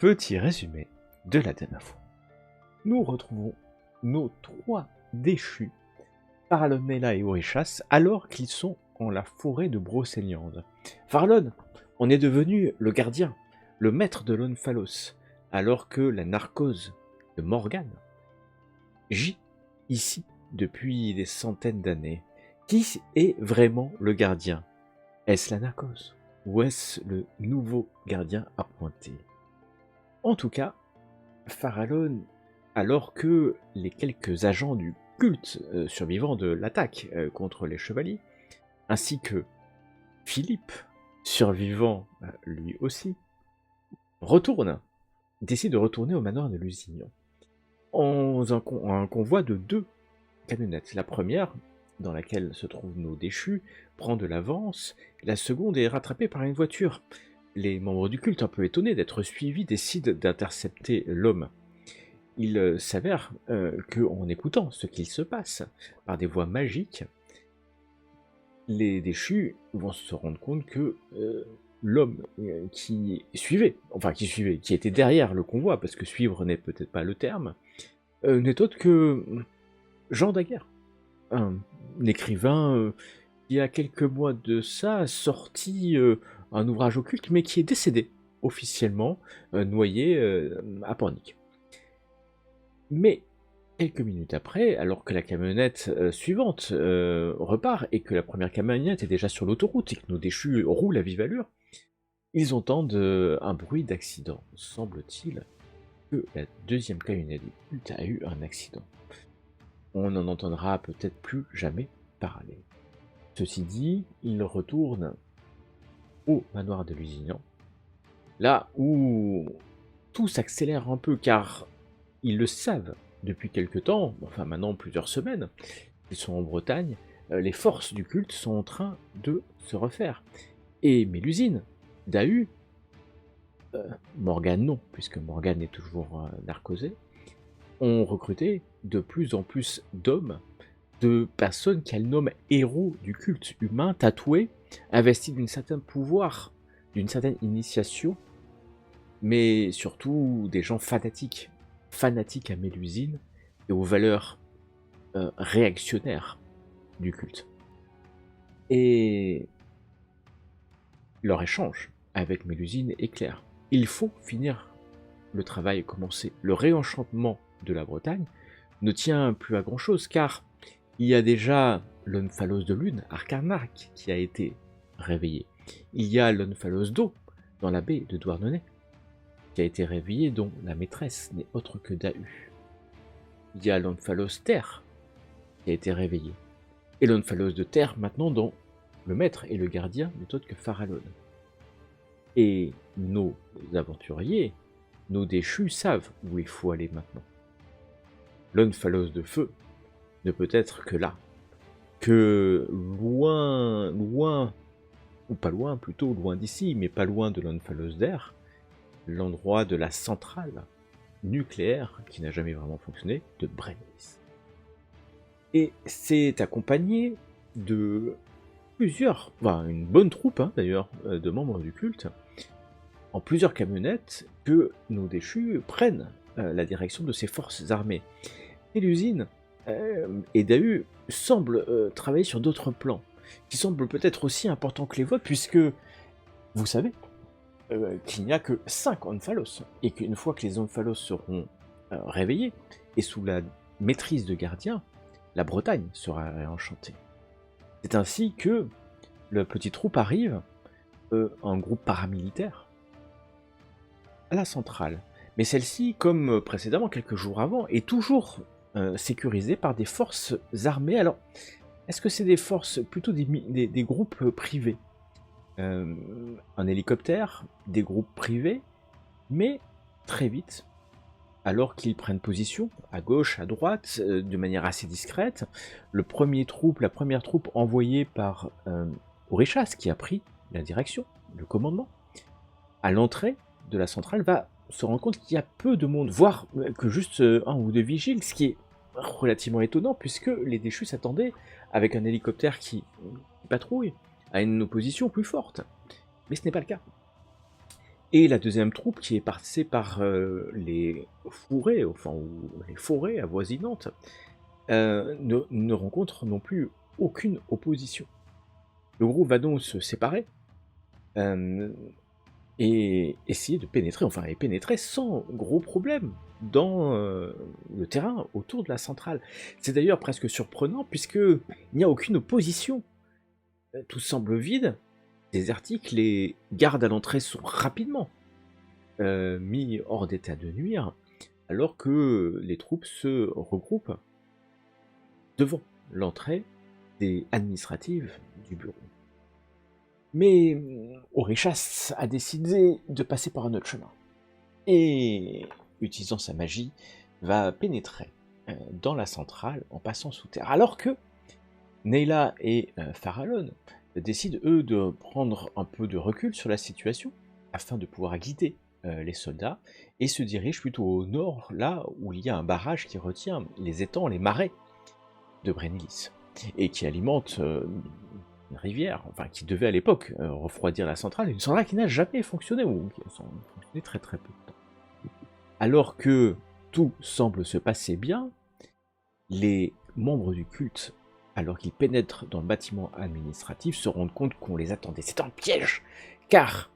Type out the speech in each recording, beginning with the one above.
Petit résumé de la dernière fois. Nous retrouvons nos trois déchus, Faralonella et Orichas, alors qu'ils sont en la forêt de Brocéliande. Faralon, on est devenu le gardien, le maître de l'Onphalos, alors que la narcose de Morgane gît ici depuis des centaines d'années. Qui est vraiment le gardien? Est-ce la narcose ou est-ce le nouveau gardien appointé? En tout cas, Faralon, alors que les quelques agents du culte survivants de l'attaque contre les chevaliers, ainsi que Philippe, survivant lui aussi, décide de retourner au manoir de Lusignan, en un convoi de 2 camionnettes. La première, dans laquelle se trouvent nos déchus, prend de l'avance, la seconde est rattrapée par une voiture. Les membres du culte, un peu étonnés d'être suivis, décident d'intercepter l'homme. Il s'avère qu'en écoutant ce qu'il se passe par des voix magiques, les déchus vont se rendre compte que l'homme qui était derrière le convoi, parce que suivre n'est peut-être pas le terme, n'est autre que Jean Daguerre, un écrivain qui a quelques mois de ça a sorti un ouvrage occulte, mais qui est décédé officiellement, noyé à Pornic. Mais quelques minutes après, alors que la camionnette suivante repart et que la première camionnette est déjà sur l'autoroute et que nos déchus roulent à vive allure, ils entendent un bruit d'accident. Semble-t-il que la deuxième camionnette du culte a eu un accident. On n'en entendra peut-être plus jamais parler. Ceci dit, ils retournent au manoir de Lusignan, là où tout s'accélère un peu, car ils le savent depuis quelque temps, enfin maintenant plusieurs semaines, ils sont en Bretagne, les forces du culte sont en train de se refaire. Et Mélusine, Dahu, Morgane non, puisque Morgane est toujours narcosée, ont recruté de plus en plus d'hommes, de personnes qu'elles nomment héros du culte humain, tatoués, investis d'un certain pouvoir, d'une certaine initiation, mais surtout des gens fanatiques à Mélusine et aux valeurs réactionnaires du culte. Et leur échange avec Mélusine est clair. Il faut finir le travail commencé. Le réenchantement de la Bretagne ne tient plus à grand chose, car il y a déjà l'Onphalos de Lune, Arcarnac, qui a été réveillé. Il y a l'Onphalos d'eau, dans la baie de Douarnenez, qui a été réveillé, dont la maîtresse n'est autre que Dahu. Il y a l'Onphalos terre, qui a été réveillé. Et l'Onphalos de terre, maintenant, dont le maître et le gardien n'est autre que Faralon. Et nos aventuriers, nos déchus savent où il faut aller maintenant. L'Onphalos de feu ne peut être que là, que loin, ou pas loin, plutôt loin d'ici, mais pas loin de l'Onphalos d'air, l'endroit de la centrale nucléaire qui n'a jamais vraiment fonctionné, de Brennis. Et c'est accompagné de plusieurs, une bonne troupe d'ailleurs, de membres du culte, en plusieurs camionnettes, que nos déchus prennent la direction de ces forces armées. Et l'usine et Dahu semblent travailler sur d'autres plans, qui semblent peut-être aussi importants que les vôtres, puisque vous savez qu'il n'y a que 5 Onphalos, et qu'une fois que les Onphalos seront réveillés, et sous la maîtrise de gardiens, la Bretagne sera réenchantée. C'est ainsi que le petit troupe arrive, un groupe paramilitaire, à la centrale. Mais celle-ci, comme précédemment, quelques jours avant, est toujours sécurisée par des forces armées. Alors, est-ce que c'est des forces, plutôt des groupes privés? Un hélicoptère, des groupes privés, mais très vite, alors qu'ils prennent position, à gauche, à droite, de manière assez discrète, la première troupe envoyée par Orichas, qui a pris la direction, le commandement, à l'entrée de la centrale, va se rendre compte qu'il y a peu de monde, voire que juste un ou deux vigiles, ce qui est relativement étonnant, puisque les déchus s'attendaient, avec un hélicoptère qui patrouille, à une opposition plus forte. Mais ce n'est pas le cas. Et la deuxième troupe qui est passée par les fourrés, enfin, ou les forêts avoisinantes, ne rencontre non plus aucune opposition. Le groupe va donc se séparer euh, et essayer de pénétrer, enfin, et pénétrer sans gros problème dans le terrain autour de la centrale. C'est d'ailleurs presque surprenant puisqu'il n'y a aucune opposition. Tout semble vide, désertique, les gardes à l'entrée sont rapidement mis hors d'état de nuire, alors que les troupes se regroupent devant l'entrée des administratives du bureau. Mais Orechas a décidé de passer par un autre chemin, et, utilisant sa magie, va pénétrer dans la centrale en passant sous terre, alors que Neyla et Farallon décident, eux, de prendre un peu de recul sur la situation, afin de pouvoir guider les soldats, et se dirigent plutôt au nord, là où il y a un barrage qui retient les étangs, les marais de Brennilis, et qui alimente une rivière, enfin qui devait à l'époque refroidir la centrale, une centrale qui n'a jamais fonctionné, ou qui a fonctionné très très peu de temps. Alors que tout semble se passer bien, les membres du culte, alors qu'ils pénètrent dans le bâtiment administratif, se rendent compte qu'on les attendait. C'est un piège, car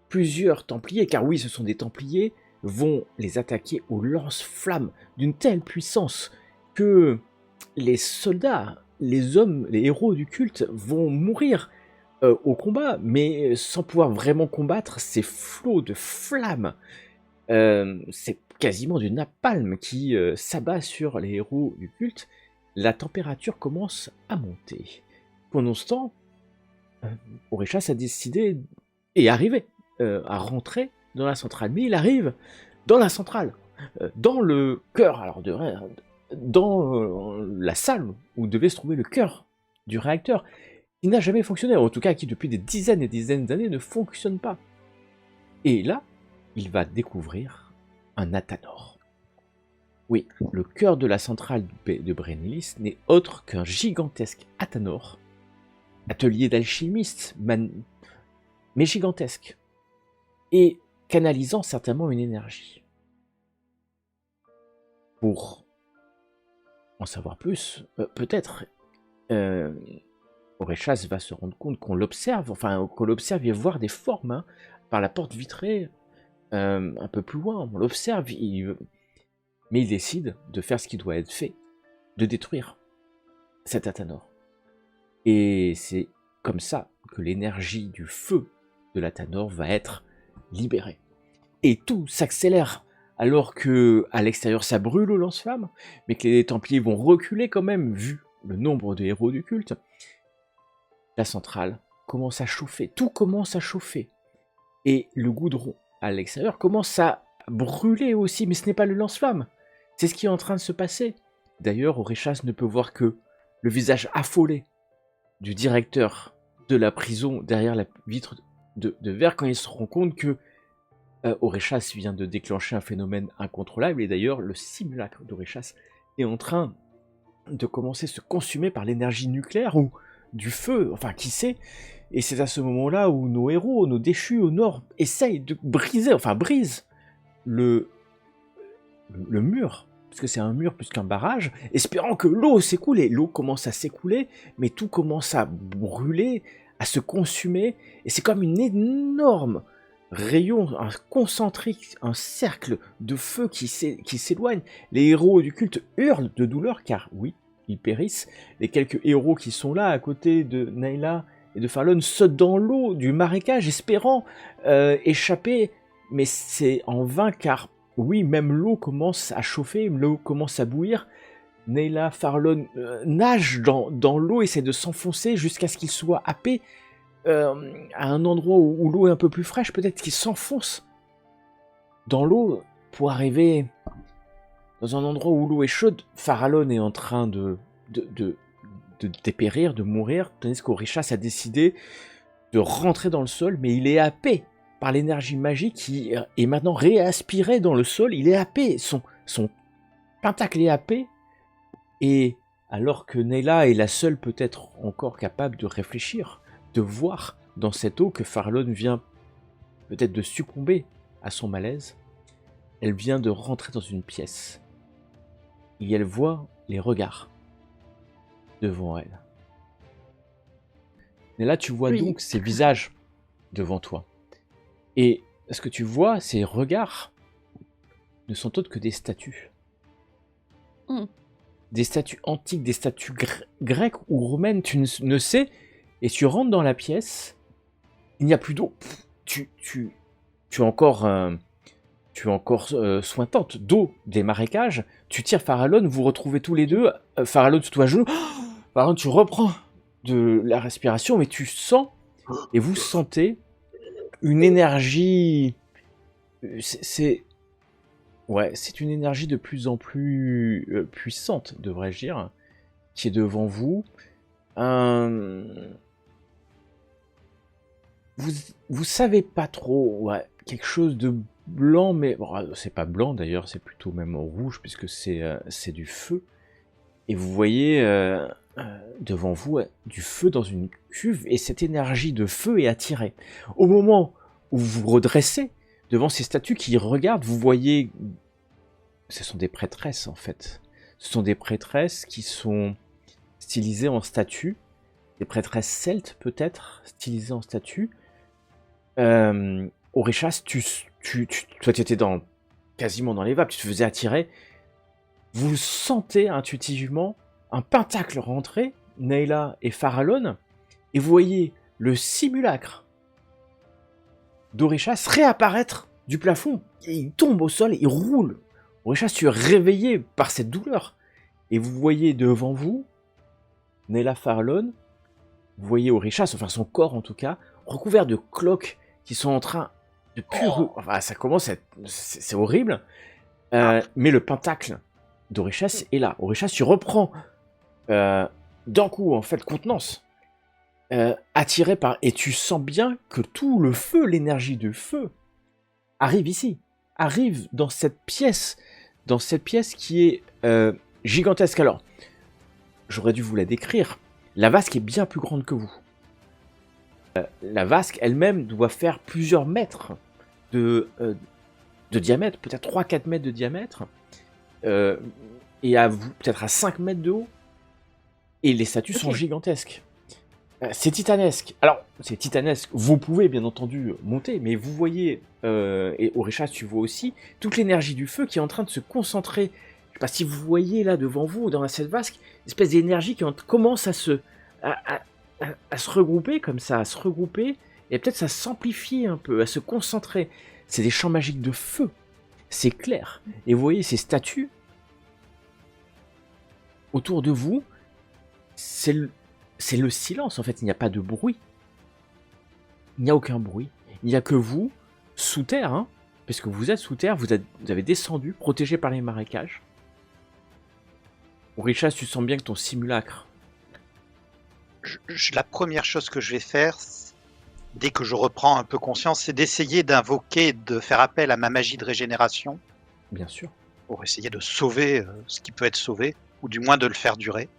plusieurs Templiers, car oui, ce sont des Templiers, vont les attaquer au lance-flammes d'une telle puissance que les soldats, les hommes, les héros du culte vont mourir au combat, mais sans pouvoir vraiment combattre ces flots de flammes. C'est quasiment du napalm qui s'abat sur les héros du culte. La température commence à monter. Pendant ce temps, Orechas a décidé et arrivé à rentrer dans la centrale. Mais il arrive dans la centrale, dans le cœur, alors dans la salle où devait se trouver le cœur du réacteur, qui n'a jamais fonctionné, en tout cas qui depuis des dizaines et des dizaines d'années ne fonctionne pas. Et là, il va découvrir un Athanor. Oui, le cœur de la centrale de Brennilis n'est autre qu'un gigantesque Athanor, atelier d'alchimistes, mais gigantesque, et canalisant certainement une énergie. Pour en savoir plus, peut-être, Orechas va se rendre compte qu'on l'observe, et voir des formes par la porte vitrée, un peu plus loin, on l'observe, mais il décide de faire ce qui doit être fait, de détruire cet Athanor. Et c'est comme ça que l'énergie du feu de l'Athanor va être libérée. Et tout s'accélère, alors que à l'extérieur ça brûle au lance-flammes, mais que les Templiers vont reculer quand même, vu le nombre de héros du culte. La centrale commence à chauffer, tout commence à chauffer. Et le goudron à l'extérieur commence à brûler aussi, mais ce n'est pas le lance-flammes. C'est ce qui est en train de se passer. D'ailleurs, Orechas ne peut voir que le visage affolé du directeur de la prison derrière la vitre de verre quand il se rend compte que Orechas vient de déclencher un phénomène incontrôlable, et d'ailleurs le simulacre d'Orechas est en train de commencer à se consumer par l'énergie nucléaire ou du feu, enfin qui sait. Et c'est à ce moment-là où nos héros, nos déchus au nord, essayent de brisent le mur, parce que c'est un mur plus qu'un barrage, espérant que l'eau s'écoule, et l'eau commence à s'écouler, mais tout commence à brûler, à se consumer, et c'est comme une énorme rayon, un concentrique, un cercle de feu qui s'éloigne. Les héros du culte hurlent de douleur, car oui, ils périssent. Les quelques héros qui sont là, à côté de Neyla et de Farallon, sautent dans l'eau du marécage, espérant échapper, mais c'est en vain, car oui, même l'eau commence à chauffer, l'eau commence à bouillir. Neyla, Farallon nagent dans l'eau, essaient de s'enfoncer jusqu'à ce qu'ils soient happés à un endroit où l'eau est un peu plus fraîche, peut-être qu'ils s'enfoncent dans l'eau pour arriver dans un endroit où l'eau est chaude. Farallon est en train de dépérir, de mourir, tandis qu'Orechas a décidé de rentrer dans le sol, mais il est happé par l'énergie magique qui est maintenant réaspirée dans le sol. Il est happé, son pentacle est happé, et alors que Neyla est la seule peut-être encore capable de réfléchir, de voir dans cette eau que Farallon vient peut-être de succomber à son malaise, elle vient de rentrer dans une pièce. Et elle voit les regards devant elle. Et là, tu vois Oui. donc ces visages devant toi. Et ce que tu vois, ces regards ne sont autres que des statues. Hmm. Des statues antiques, des statues grecques ou romaines, tu ne sais. Et tu rentres dans la pièce, il n'y a plus d'eau. Tu es encore, sointante d'eau des marécages. Tu tires Farallon, vous vous retrouvez tous les deux. Farallon sous toi à genoux. Farallon, tu reprends de la respiration, mais tu sens, et vous sentez, une énergie. C'est une énergie de plus en plus puissante, devrais-je dire, qui est devant vous. Vous savez pas trop, quelque chose de blanc, mais bon, c'est pas blanc d'ailleurs, c'est plutôt même rouge puisque c'est du feu. Et vous voyez devant vous du feu dans une cuve, et cette énergie de feu est attirée. Au moment où vous vous redressez devant ces statues qui regardent, vous voyez, ce sont des prêtresses en fait. Ce sont des prêtresses qui sont stylisées en statues, des prêtresses celtes peut-être, stylisées en statues. Orishas, toi tu étais quasiment dans les vapes, tu te faisais attirer. Vous sentez intuitivement un pentacle rentrer, Nayla et Farallon, et vous voyez le simulacre d'Orishas réapparaître du plafond. Et il tombe au sol, il roule. Orishas, tu es réveillé par cette douleur. Et vous voyez devant vous, Nayla, Farallon, vous voyez Orishas, enfin son corps en tout cas, recouvert de cloques qui sont en train de Enfin, ça commence à être... C'est horrible. Mais le pentacle d'Orishas est là. Orishas, tu reprends d'un coup, en fait, contenance. Attiré par... Et tu sens bien que tout le feu, l'énergie du feu, arrive ici. Arrive dans cette pièce qui est gigantesque. Alors, j'aurais dû vous la décrire. La vasque est bien plus grande que vous. La vasque elle-même doit faire plusieurs mètres de diamètre, peut-être 3-4 mètres de diamètre, et peut-être à 5 mètres de haut. Et les statues sont gigantesques. C'est titanesque. Alors, c'est titanesque. Vous pouvez bien entendu monter, mais vous voyez, et Orishas, tu vois aussi, toute l'énergie du feu qui est en train de se concentrer. Je sais pas si vous voyez là devant vous, dans cette vasque, une espèce d'énergie qui commence à se regrouper comme ça, et peut-être ça s'amplifie un peu, à se concentrer. C'est des champs magiques de feu, c'est clair. Et vous voyez ces statues autour de vous, c'est le silence en fait, il n'y a pas de bruit. Il n'y a aucun bruit. Il n'y a que vous, sous terre, hein, parce que vous êtes sous terre, vous avez descendu, protégé par les marécages. Orishas, tu sens bien que ton simulacre... La première chose que je vais faire, dès que je reprends un peu conscience, c'est d'essayer d'invoquer, de faire appel à ma magie de régénération. Bien sûr. Pour essayer de sauver ce qui peut être sauvé, ou du moins de le faire durer.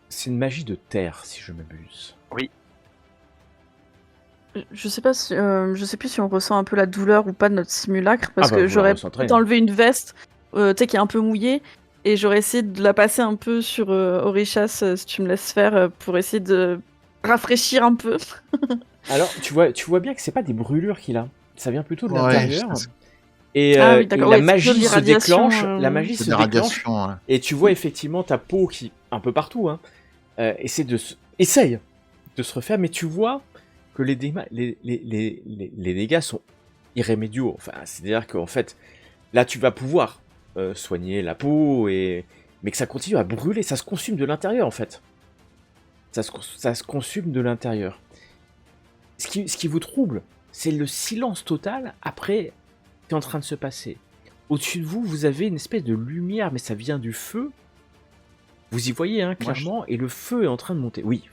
C'est une magie de terre, si je m'abuse. Oui. Je sais plus si on ressent un peu la douleur ou pas de notre simulacre, parce que j'aurais peut-être enlevé une veste, qui est un peu mouillée, et j'aurais essayé de la passer un peu sur Orishas, si tu me laisses faire, pour essayer de rafraîchir un peu. Alors, tu vois bien que c'est pas des brûlures qu'il a, ça vient plutôt de l'intérieur. Et, oui, et la magie se déclenche, ouais. Et tu vois effectivement ta peau qui, un peu partout, hein, essaye de se refaire, mais tu vois que les dégâts sont irrémédiaux. Enfin, c'est-à-dire qu'en fait, là tu vas pouvoir soigner la peau, mais que ça continue à brûler, ça se consume de l'intérieur en fait. Ça se consume de l'intérieur. Ce qui vous trouble, c'est le silence total après qui est en train de se passer. Au-dessus de vous, vous avez une espèce de lumière, mais ça vient du feu. Vous y voyez, hein, clairement, et le feu est en train de monter. Oui.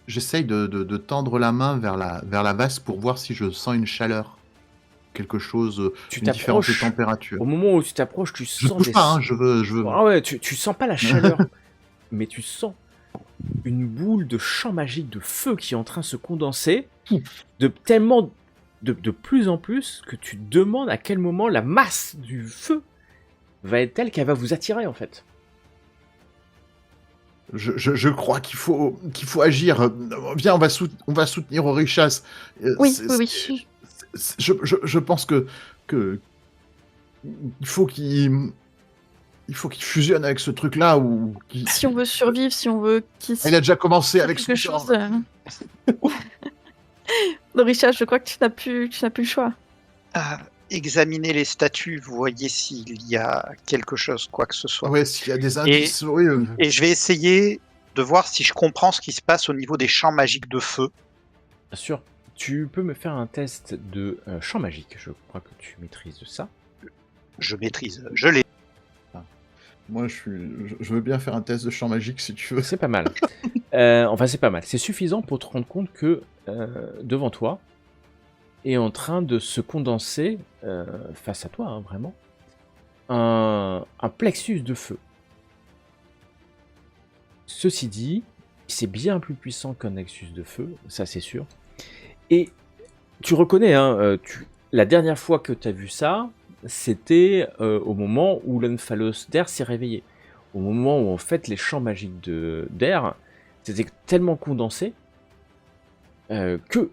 J'essaye de tendre la main vers la vasque pour voir si je sens une chaleur. Quelque chose, une différence de température. Au moment où tu t'approches, tu sens... Je touche pas, hein, je veux... Ah ouais, tu sens pas la chaleur, mais tu sens une boule de champ magique de feu qui est en train de se condenser, de tellement de plus en plus que tu te demandes à quel moment la masse du feu va être telle qu'elle va vous attirer en fait. Je crois qu'il faut agir. Viens, on va soutenir Orishas. Oui. Je pense que il faut qu'il fusionne avec ce truc-là ou si on veut survivre, si on veut qu'il. Il a déjà commencé avec quelque chose. Orishas, je crois que tu n'as plus le choix. Examinez les statues, vous voyez s'il y a quelque chose, quoi que ce soit. Ouais, s'il y a des indices. Et je vais essayer de voir si je comprends ce qui se passe au niveau des champs magiques de feu. Bien sûr. Tu peux me faire un test de champ magique. Je crois que tu maîtrises ça. Je maîtrise. Je l'ai. Moi, je veux bien faire un test de champ magique si tu veux. C'est pas mal. Enfin, c'est pas mal. C'est suffisant pour te rendre compte que devant toi est en train de se condenser, face à toi, hein, vraiment, un plexus de feu. Ceci dit, c'est bien plus puissant qu'un nexus de feu, ça c'est sûr. Et tu reconnais, hein, la dernière fois que tu as vu ça, c'était au moment où l'Omphalos d'air s'est réveillé. Au moment où en fait les champs magiques d'air c'était tellement condensé que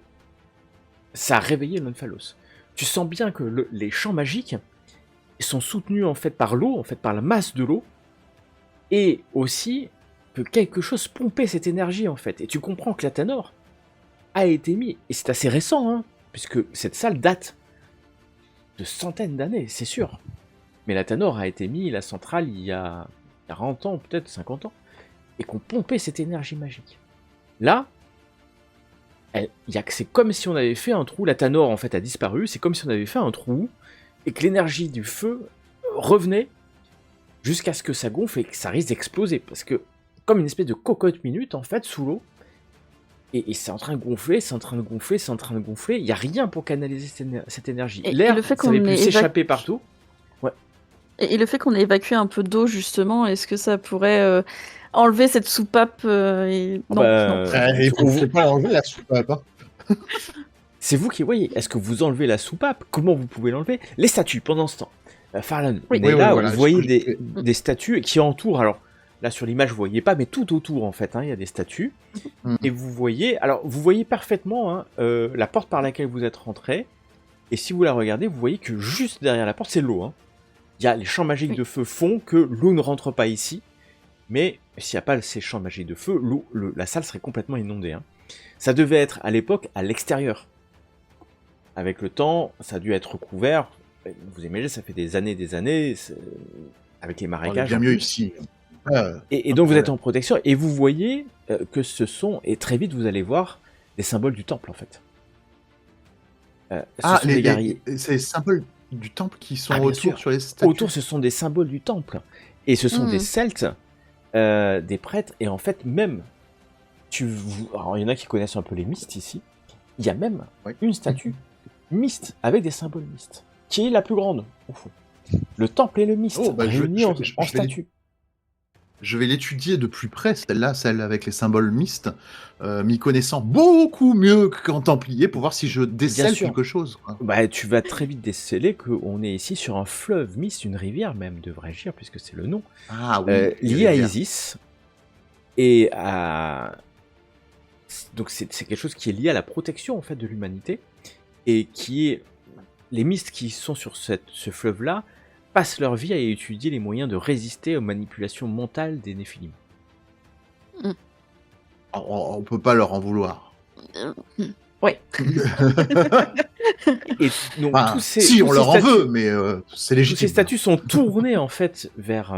ça a réveillé l'Omphalos. Tu sens bien que les champs magiques sont soutenus en fait par l'eau, en fait par la masse de l'eau, et aussi que quelque chose pompait cette énergie en fait. Et tu comprends que la Tanor a été mis, et c'est assez récent, hein, puisque cette salle date de centaines d'années, c'est sûr. Mais la Tanor a été mis, la centrale, il y a 40 ans, peut-être 50 ans, et qu'on pompait cette énergie magique. Là, c'est comme si on avait fait un trou, la Tanor en fait a disparu, c'est comme si on avait fait un trou, et que l'énergie du feu revenait jusqu'à ce que ça gonfle et que ça risque d'exploser, parce que comme une espèce de cocotte minute en fait sous l'eau, et c'est en train de gonfler, c'est en train de gonfler, c'est en train de gonfler, il n'y a rien pour canaliser cette énergie. L'air, ça avait pu s'échapper partout. Ouais. Et le fait qu'on ait évacué un peu d'eau justement, est-ce que ça pourrait enlever cette soupape Non. Il faut pas enlever la soupape. Hein. C'est vous qui voyez. Est-ce que vous enlevez la soupape? Comment vous pouvez l'enlever? Les statues, pendant ce temps. Farlan, là, vous voyez des statues qui entourent. Alors là, sur l'image, vous voyez pas, mais tout autour, en fait, hein, il y a des statues. Et vous voyez parfaitement hein, la porte par laquelle vous êtes rentré. Et si vous la regardez, vous voyez que juste derrière la porte, c'est l'eau. Hein. Il y a les champs magiques de feu font que l'eau ne rentre pas ici. Mais s'il n'y a pas ces champs magiques de feu, la salle serait complètement inondée. Hein. Ça devait être, à l'époque, à l'extérieur. Avec le temps, ça a dû être recouvert. Vous imaginez, ça fait des années, avec les marécages. Bien mieux ici. Et donc vous êtes en protection, et vous voyez que et très vite vous allez voir les symboles du temple en fait. C'est les symboles du temple qui sont autour sur les statues. Autour, ce sont des symboles du temple. Et ce sont des Celtes, des prêtres, et en fait même, alors il y en a qui connaissent un peu les mystes ici, il y a même une statue myste avec des symboles mystes, qui est la plus grande au fond. Le temple et le myste réunis en statue. Je vais l'étudier de plus près, celle avec les symboles mystes, m'y connaissant beaucoup mieux qu'en Templier, pour voir si je décèle quelque chose. Quoi. Bah, tu vas très vite déceler qu'on est ici sur un fleuve myste, une rivière même, devrais-je dire, puisque c'est le nom, lié à Isis, et donc c'est quelque chose qui est lié à la protection en fait de l'humanité, et qui est les mystes qui sont sur ce fleuve-là, passent leur vie à étudier les moyens de résister aux manipulations mentales des Néphilim. On peut pas leur en vouloir. Ouais. Et donc, on leur en veut, mais c'est légitime. Tous ces statues sont tournées en fait vers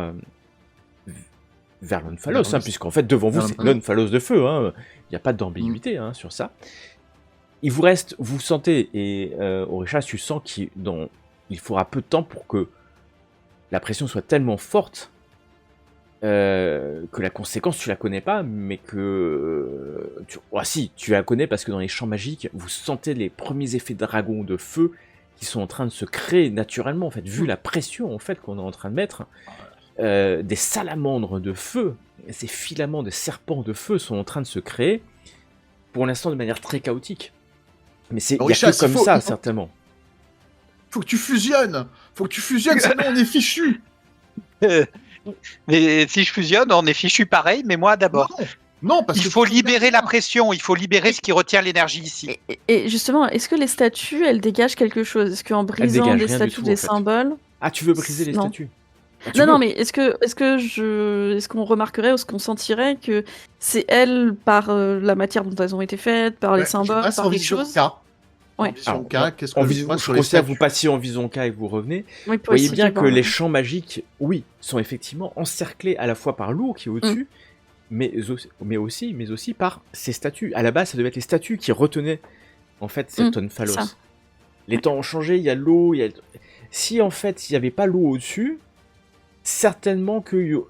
l'Omphalos, hein, puisqu'en fait devant vous c'est l'Omphalos de feu. Il n'y a pas d'ambiguïté sur ça. Il vous reste, vous sentez, et Orishas, tu sens qu'il faudra peu de temps pour que la pression soit tellement forte que la conséquence tu la connais pas, mais que tu la connais parce que dans les champs magiques vous sentez les premiers effets dragon de feu qui sont en train de se créer naturellement en fait, vu la pression en fait qu'on est en train de mettre. Des salamandres de feu, ces filaments de serpents de feu sont en train de se créer, pour l'instant de manière très chaotique. Mais il y a que comme ça, certainement. Faut que tu fusionnes, sinon on est fichu. Mais si je fusionne, on est fichu pareil, mais moi d'abord. Non, parce il faut libérer la pression, il faut libérer ce qui retient l'énergie ici. Et justement, est-ce que les statues, elles dégagent quelque chose? Est-ce qu'en brisant les statues des symboles... Ah, tu veux briser les statues? Non, mais est-ce qu'on remarquerait ou est-ce qu'on sentirait que c'est elles par la matière dont elles ont été faites, par les symboles, par les choses? En vision K, qu'est-ce que je conseille à vous passer en vision K et que vous revenez. Vous voyez bien que les champs magiques, oui, sont effectivement encerclés à la fois par l'eau qui est au-dessus, mais aussi par ces statues. À la base, ça devait être les statues qui retenaient en fait cet Onphalos. Les temps ont changé, il y a l'eau, si en fait il n'y avait pas l'eau au-dessus, certainement que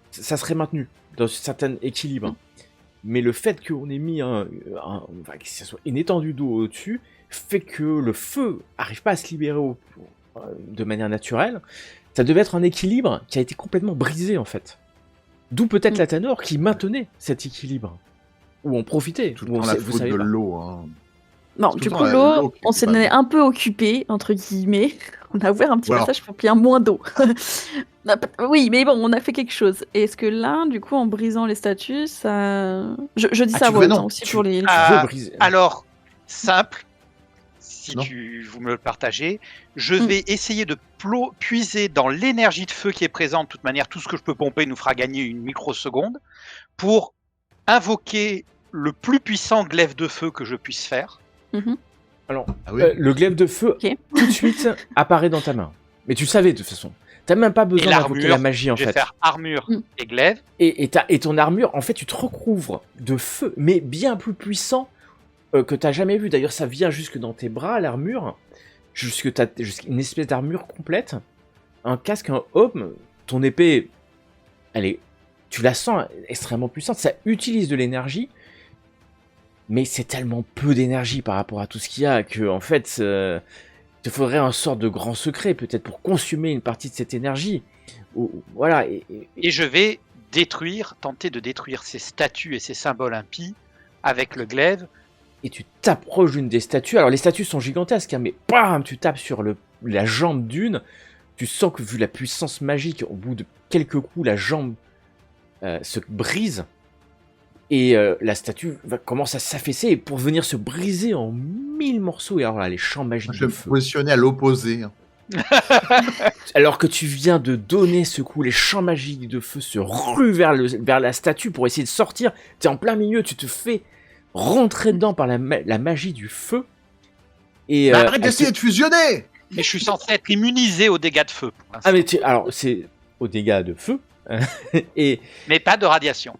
ça serait maintenu dans un certain équilibre. Mais le fait qu'on ait mis que ce soit une étendue d'eau au-dessus fait que le feu n'arrive pas à se libérer de manière naturelle. Ça devait être un équilibre qui a été complètement brisé en fait. D'où peut-être la Tanor qui maintenait cet équilibre. Ou en profitait. Tout le temps la faute de l'eau. Hein. Non, du coup, l'eau, on s'en est un peu occupé, entre guillemets. On a ouvert un petit passage pour qu'il y ait moins d'eau. Oui, mais bon, on a fait quelque chose. Et est-ce que là, du coup, en brisant les statues, ça... Je dis ça à voix haute aussi pour les... Alors, simple, si vous me le partagez, je vais essayer de puiser dans l'énergie de feu qui est présente. De toute manière, tout ce que je peux pomper nous fera gagner une microseconde pour invoquer le plus puissant glaive de feu que je puisse faire. Alors, le glaive de feu, tout de suite, apparaît dans ta main. Mais tu le savais de toute façon. T'as même pas besoin d'invoquer la magie en fait. Je vais faire armure et glaive. Et ton armure, en fait, tu te recouvres de feu, mais bien plus puissant que t'as jamais vu. D'ailleurs, ça vient jusque dans tes bras, l'armure. Jusqu'à une espèce d'armure complète. Un casque, un homme. Ton épée, tu la sens extrêmement puissante. Ça utilise de l'énergie. Mais c'est tellement peu d'énergie par rapport à tout ce qu'il y a que, en fait, il te faudrait un sort de grand secret, peut-être, pour consumer une partie de cette énergie. Voilà. Et je vais tenter de détruire ces statues et ces symboles impies avec le glaive. Et tu t'approches d'une des statues. Alors, les statues sont gigantesques, hein, mais bam, tu tapes sur la jambe d'une. Tu sens que, vu la puissance magique, au bout de quelques coups, la jambe se brise. Et la statue commence à s'affaisser pour venir se briser en 1000 morceaux. Et alors là, les champs magiques je vais me positionner à l'opposé. Alors que tu viens de donner ce coup, les champs magiques de feu se ruent vers la statue pour essayer de sortir. T'es en plein milieu, tu te fais rentrer dedans par la magie du feu. Et arrête d'essayer de fusionner. Mais je suis censé être immunisé aux dégâts de feu. Ah mais alors c'est aux dégâts de feu. Mais pas de radiation.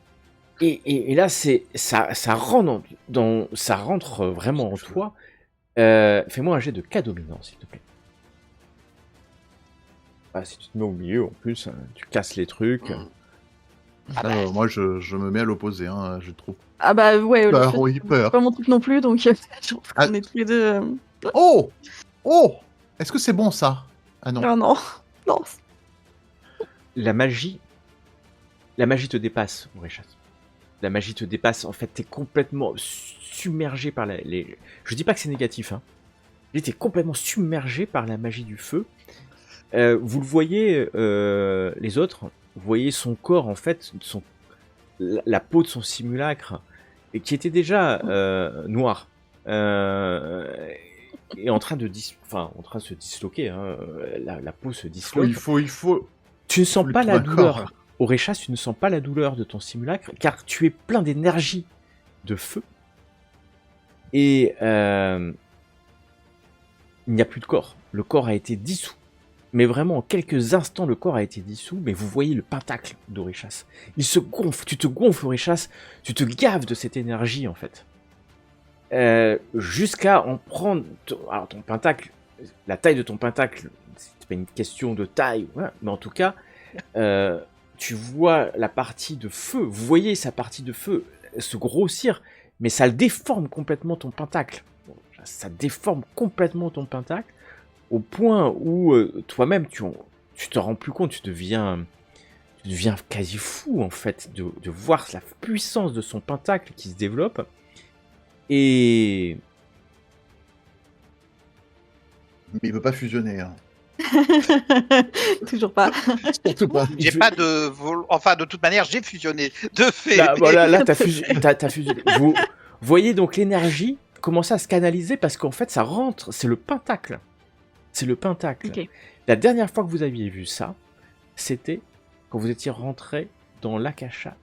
Et là, ça rentre vraiment en toi. Fais-moi un jet de K dominance, s'il te plaît. Si tu te mets au milieu, en plus, tu casses les trucs. Moi, je me mets à l'opposé, hein, je trouve. Ah bah ouais, peur. Pas mon truc non plus, donc je trouve qu'on est tous les deux... Oh est-ce que c'est bon, ça? Ah non. Ah non. La magie te dépasse, Oréchas. La magie te dépasse, en fait, t'es complètement submergé par Je dis pas que c'est négatif, hein. T'es complètement submergé par la magie du feu. Vous le voyez, les autres, vous voyez son corps, en fait, la peau de son simulacre, qui était déjà noire, est en train de se disloquer, hein. La peau se disloque. Il faut... Tu ne sens pas la douleur. Oréchas, tu ne sens pas la douleur de ton simulacre, car tu es plein d'énergie de feu. Et il n'y a plus de corps. Le corps a été dissous. Mais vraiment, en quelques instants, le corps a été dissous, mais vous voyez le pentacle d'Oréchas. Il se gonfle, tu te gonfles, Oréchas, tu te gaves de cette énergie, en fait. Jusqu'à en prendre... Alors, ton pentacle, la taille de ton pentacle, c'est pas une question de taille, ouais, mais en tout cas... tu vois la partie de feu, vous voyez sa partie de feu se grossir, mais ça le déforme complètement ton pentacle. Ça déforme complètement ton pentacle, au point où toi-même, tu te rends plus compte, tu deviens quasi fou, en fait, de voir la puissance de son pentacle qui se développe. Et Mais il veut pas fusionner. Hein. Toujours pas. Surtout pas. J'ai pas de enfin, de toute manière, j'ai fusionné de fait. Là, voilà, là t'as fusionné. Vous voyez donc l'énergie commencer à se canaliser parce qu'en fait ça rentre, c'est le pentacle. C'est le pentacle. Ok. La dernière fois que vous aviez vu ça, c'était quand vous étiez rentré dans l'Akasha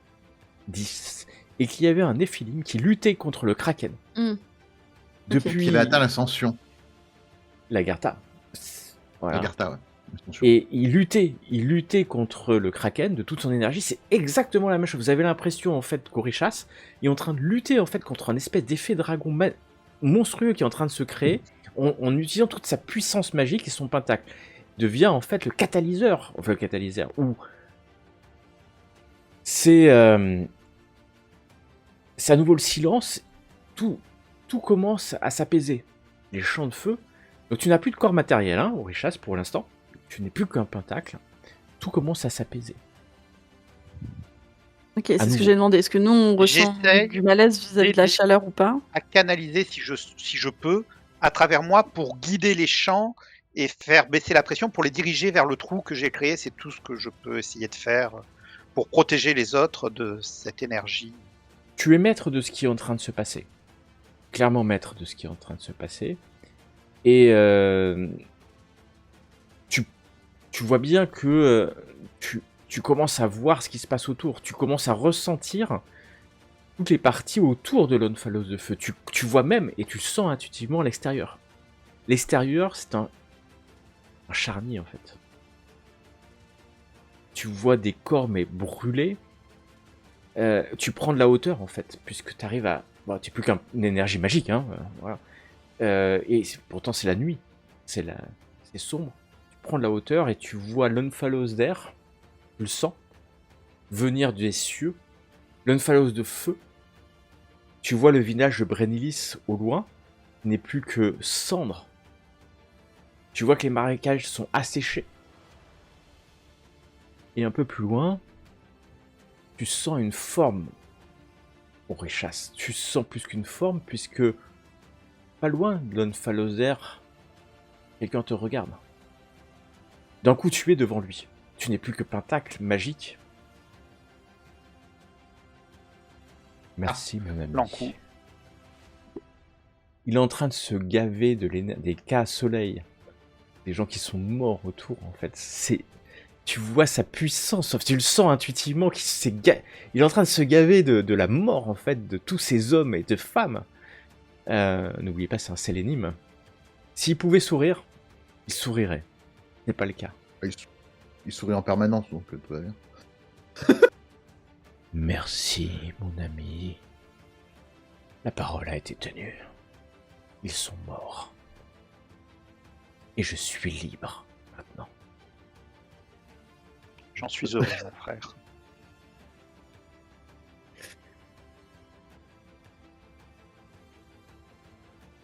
10 et qu'il y avait un Néphilim qui luttait contre le Kraken. Depuis... Qui avait atteint l'ascension. Lagartha. Voilà. Lagartha, ouais. Et il luttait contre le Kraken de toute son énergie. C'est exactement la même chose. Vous avez l'impression en fait qu'Orichas est en train de lutter en fait contre un espèce d'effet dragon monstrueux qui est en train de se créer en utilisant toute sa puissance magique et son pentacle. Il devient en fait le catalyseur. Enfin le catalyseur. Ou c'est à nouveau le silence. Tout commence à s'apaiser. Les champs de feu. Donc tu n'as plus de corps matériel, hein, Orichas, pour l'instant. Tu n'es plus qu'un pentacle. Tout commence à s'apaiser. Ok, c'est ce que j'ai demandé. Est-ce que nous, on ressent du malaise vis-à-vis de la chaleur ou pas? À canaliser, si je peux, à travers moi pour guider les champs et faire baisser la pression pour les diriger vers le trou que j'ai créé. C'est tout ce que je peux essayer de faire pour protéger les autres de cette énergie. Tu es maître de ce qui est en train de se passer. Clairement maître de ce qui est en train de se passer. Et tu vois bien que tu commences à voir ce qui se passe autour. Tu commences à ressentir toutes les parties autour de l'Omphalos de feu. Tu vois même et tu sens intuitivement l'extérieur. L'extérieur, c'est un charnier en fait. Tu vois des corps mais brûlés. Tu prends de la hauteur en fait, puisque tu arrives à... Bon, tu n'es plus qu'une énergie magique, hein, voilà. Et pourtant c'est la nuit, c'est sombre. Tu prends de la hauteur et tu vois l'Omphalos d'air, tu le sens, venir des cieux, l'Omphalos de feu. Tu vois le village de Brennilis au loin, n'est plus que cendre. Tu vois que les marécages sont asséchés. Et un peu plus loin, tu sens une forme. Orichas, tu sens plus qu'une forme, puisque pas loin de l'Omphalos d'air, quelqu'un te regarde. D'un coup, tu es devant lui. Tu n'es plus que pentacle magique. Merci, mon ami. Blanc-coup. Il est en train de se gaver des cas soleil. Des gens qui sont morts autour, en fait. Tu vois sa puissance, tu le sens intuitivement. Il est en train de se gaver de la mort, en fait, de tous ces hommes et de femmes. N'oubliez pas, c'est un sélénime. S'il pouvait sourire, il sourirait. Ce n'est pas le cas. Il sourit en permanence, donc tout va bien. Merci, mon ami. La parole a été tenue. Ils sont morts. Et je suis libre, maintenant. J'en suis heureux, mon frère.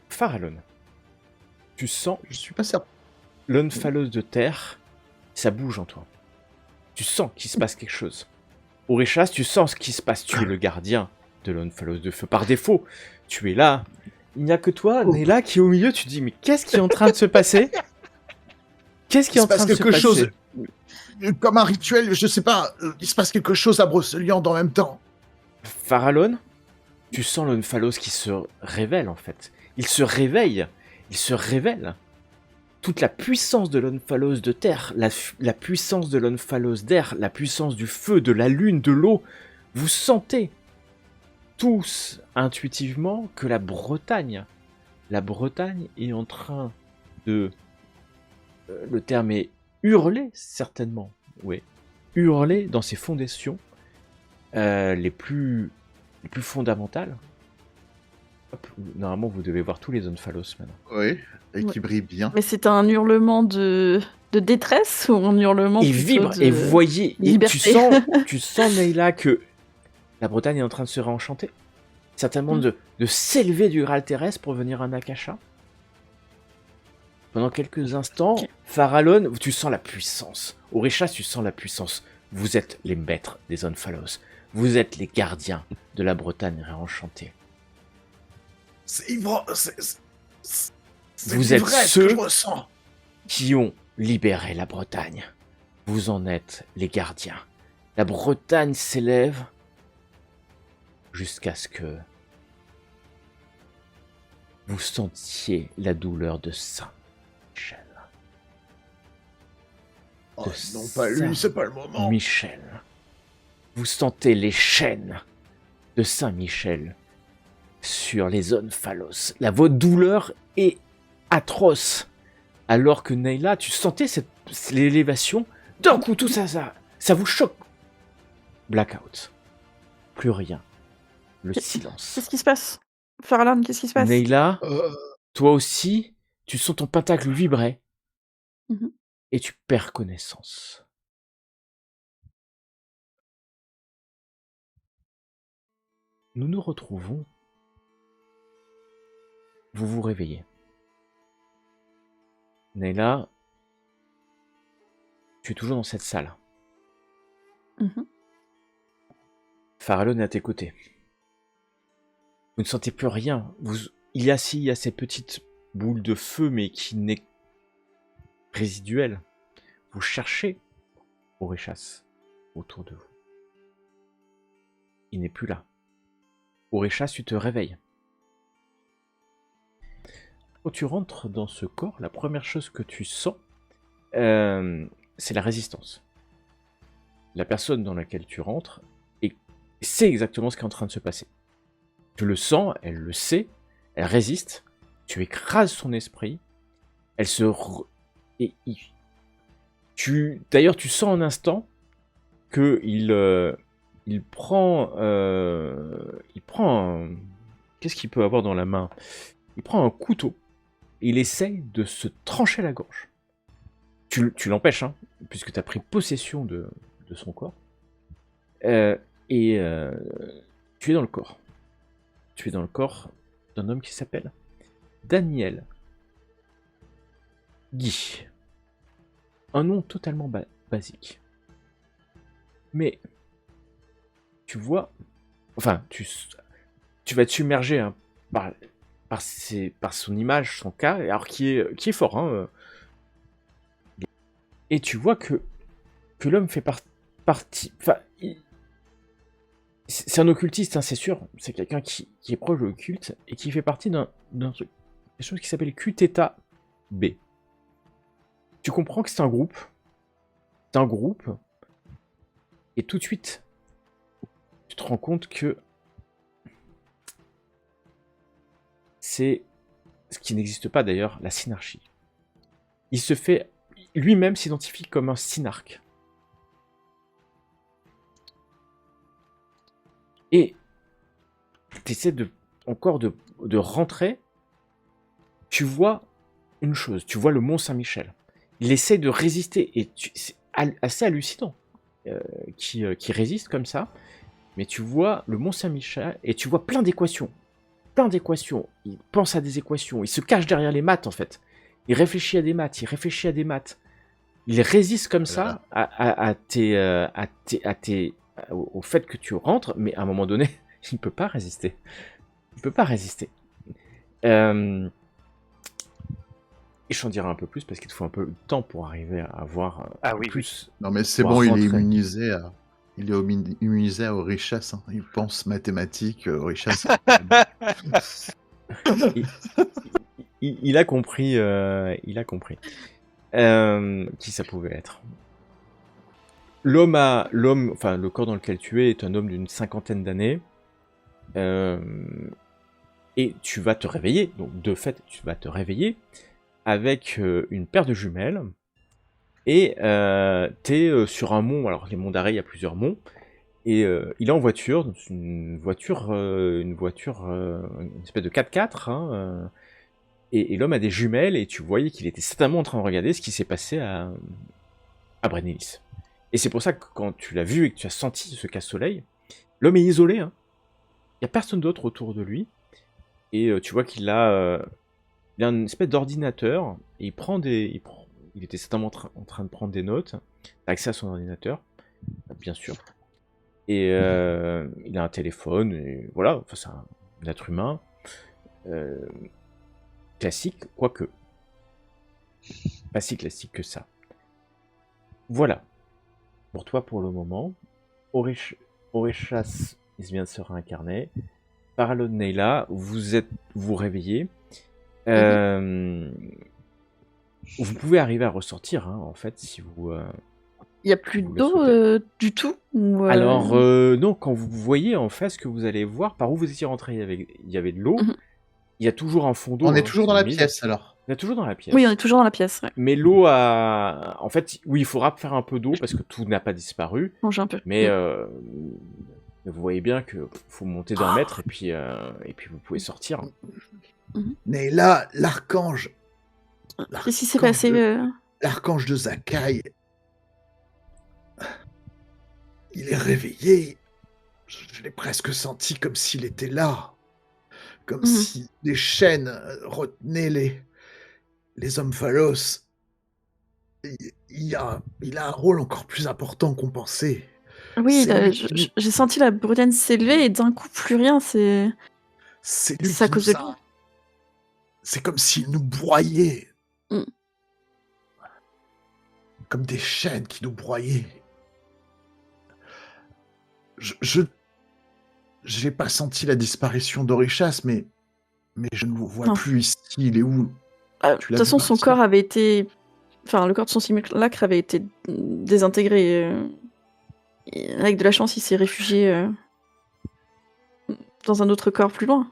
Farallon, tu sens... Je suis pas certain. L'Omphalos de terre, ça bouge en toi. Tu sens qu'il se passe quelque chose. Orichas, tu sens ce qui se passe. Tu es le gardien de l'Omphalos de feu. Par défaut, tu es là. Il n'y a que toi, Neyla, qui est au milieu. Tu te dis, mais qu'est-ce qui est en train de se passer? Qu'est-ce qui est en train de se passer? Chose, comme un rituel, je sais pas, il se passe quelque chose à Broceliande en même temps. Farallon, tu sens l'Omphalos qui se révèle, en fait. Il se réveille. Il se révèle. Toute la puissance de l'Omphalos de terre, la puissance de l'Omphalos d'air, la puissance du feu, de la lune, de l'eau. Vous sentez tous intuitivement que la Bretagne est en train de... le terme est hurler, certainement. Oui. Hurler dans ses fondations les plus fondamentales. Hop, normalement, vous devez voir tous les Omphalos maintenant. Oui, et qui brillent bien. Mais c'est un hurlement de détresse ou un hurlement il vibre, et vous voyez, et tu sens, Neyla, que la Bretagne est en train de se réenchanter. Certainement de s'élever du Graal terrestre pour venir à Akasha. Pendant quelques instants, Farallon, tu sens la puissance. Orichas, tu sens la puissance. Vous êtes les maîtres des Omphalos. Vous êtes les gardiens de la Bretagne réenchantée. C'est ivre... Vous êtes ceux... que je ressens. qui ont libéré la Bretagne. Vous en êtes les gardiens. La Bretagne s'élève jusqu'à ce que vous sentiez la douleur de Saint-Michel. Oh, non, pas lui, c'est pas le moment. Michel. Vous sentez les chaînes de Saint-Michel sur les zones phallos. Votre douleur est atroce. Alors que Nayla, tu sentais l'élévation. D'un coup, tout ça vous choque. Blackout. Plus rien. Le silence. Qu'est-ce qui se passe? Farlan, qu'est-ce qui se passe? Nayla, toi aussi, tu sens ton pentacle vibrer. Et tu perds connaissance. Nous nous retrouvons. Vous vous réveillez. Nayla, tu es toujours dans cette salle. Farallon est à tes côtés. Vous ne sentez plus rien. Il y a ces petites boules de feu, mais qui n'est résiduelle. Vous cherchez Oréchas autour de vous. Il n'est plus là. Oréchas, tu te réveilles. Quand tu rentres dans ce corps, la première chose que tu sens, c'est la résistance. La personne dans laquelle tu rentres sait exactement ce qui est en train de se passer. Tu le sens, elle le sait, elle résiste, tu écrases son esprit, elle se... D'ailleurs, tu sens un instant qu'il prend qu'est-ce qu'il peut avoir dans la main? Il prend un couteau et il essaye de se trancher la gorge. Tu l'empêches, hein, puisque tu as pris possession de son corps. Tu es dans le corps. Tu es dans le corps d'un homme qui s'appelle Daniel Guy. Un nom totalement basique. Mais tu vois, enfin, tu vas être submergé hein, par son image, son cas, alors qui est fort. Hein, et tu vois que l'homme fait partie. Enfin, c'est un occultiste, hein, c'est sûr. C'est quelqu'un qui est proche de l'occulte et qui fait partie d'un truc, quelque chose qui s'appelle Q-Theta B. Tu comprends que c'est un groupe. C'est un groupe. Et tout de suite, tu te rends compte que c'est ce qui n'existe pas d'ailleurs, la synarchie. Il se fait lui-même s'identifie comme un synarque. Et tu essaies encore de rentrer. Tu vois une chose, tu vois le Mont Saint-Michel. Il essaie de résister et c'est assez hallucinant qui résiste comme ça. Mais tu vois le Mont Saint-Michel et tu vois plein d'équations. Il pense à des équations. Il se cache derrière les maths en fait. Il réfléchit à des maths. Il résiste comme ça au fait que tu rentres, mais à un moment donné, il ne peut pas résister. Et je t'en dirai un peu plus parce qu'il te faut un peu de temps pour arriver à voir plus. Non mais c'est bon, il est immunisé à... Il est immunisé à Oréchas, hein. Il pense mathématiques, Oréchas. il a compris qui ça pouvait être. Le corps dans lequel tu es est un homme d'une 50aine d'années. Et tu vas te réveiller, donc de fait, tu vas te réveiller avec une paire de jumelles. Et t'es sur un mont, alors les monts d'Arrée, il y a plusieurs monts, et il est en voiture, une espèce de 4x4, hein, et l'homme a des jumelles, et tu voyais qu'il était certainement en train de regarder ce qui s'est passé à Brennilis. Et c'est pour ça que quand tu l'as vu et que tu as senti ce casse-soleil, l'homme est isolé, hein. Il n'y a personne d'autre autour de lui, et tu vois qu'il a une espèce d'ordinateur, et il était certainement en train de prendre des notes. T'as accès à son ordinateur, bien sûr. Et il a un téléphone, et voilà, enfin, c'est un être humain. Classique, quoique. pas si classique que ça. Voilà. Pour toi, pour le moment, Orechas, il vient de se réincarner. Parallon Neyla, vous réveillez. Vous pouvez arriver à ressortir, en fait, si vous... Il n'y a plus d'eau du tout Alors, non, quand vous voyez en fait ce que vous allez voir, par où vous étiez rentré, il y avait de l'eau. Il y a toujours un fond d'eau. On est toujours dans la pièce, alors. On est toujours dans la pièce. Oui, on est toujours dans la pièce, ouais. Mais l'eau a... En fait, oui, il faudra faire un peu d'eau parce que tout n'a pas disparu. Manger un peu. Mais vous voyez bien qu'il faut monter d'un mètre et puis vous pouvez sortir. Mais là, l'archange... Qu'est-ce qui s'est passé L'archange de Zakai... Il est réveillé. Je l'ai presque senti comme s'il était là. Comme si les chaînes retenaient les hommes phallos. Il a un rôle encore plus important qu'on pensait. Oui, j'ai senti la brutaine s'élever et d'un coup, plus rien, c'est lui à cause de lui. C'est comme s'il nous broyait. Comme des chaînes qui nous broyaient. Je n'ai pas senti la disparition d'Orechas, mais je ne le vois plus ici. Il est où? De toute façon, son corps avait été... Enfin, le corps de son simulacre avait été désintégré. Avec de la chance, il s'est réfugié dans un autre corps plus loin.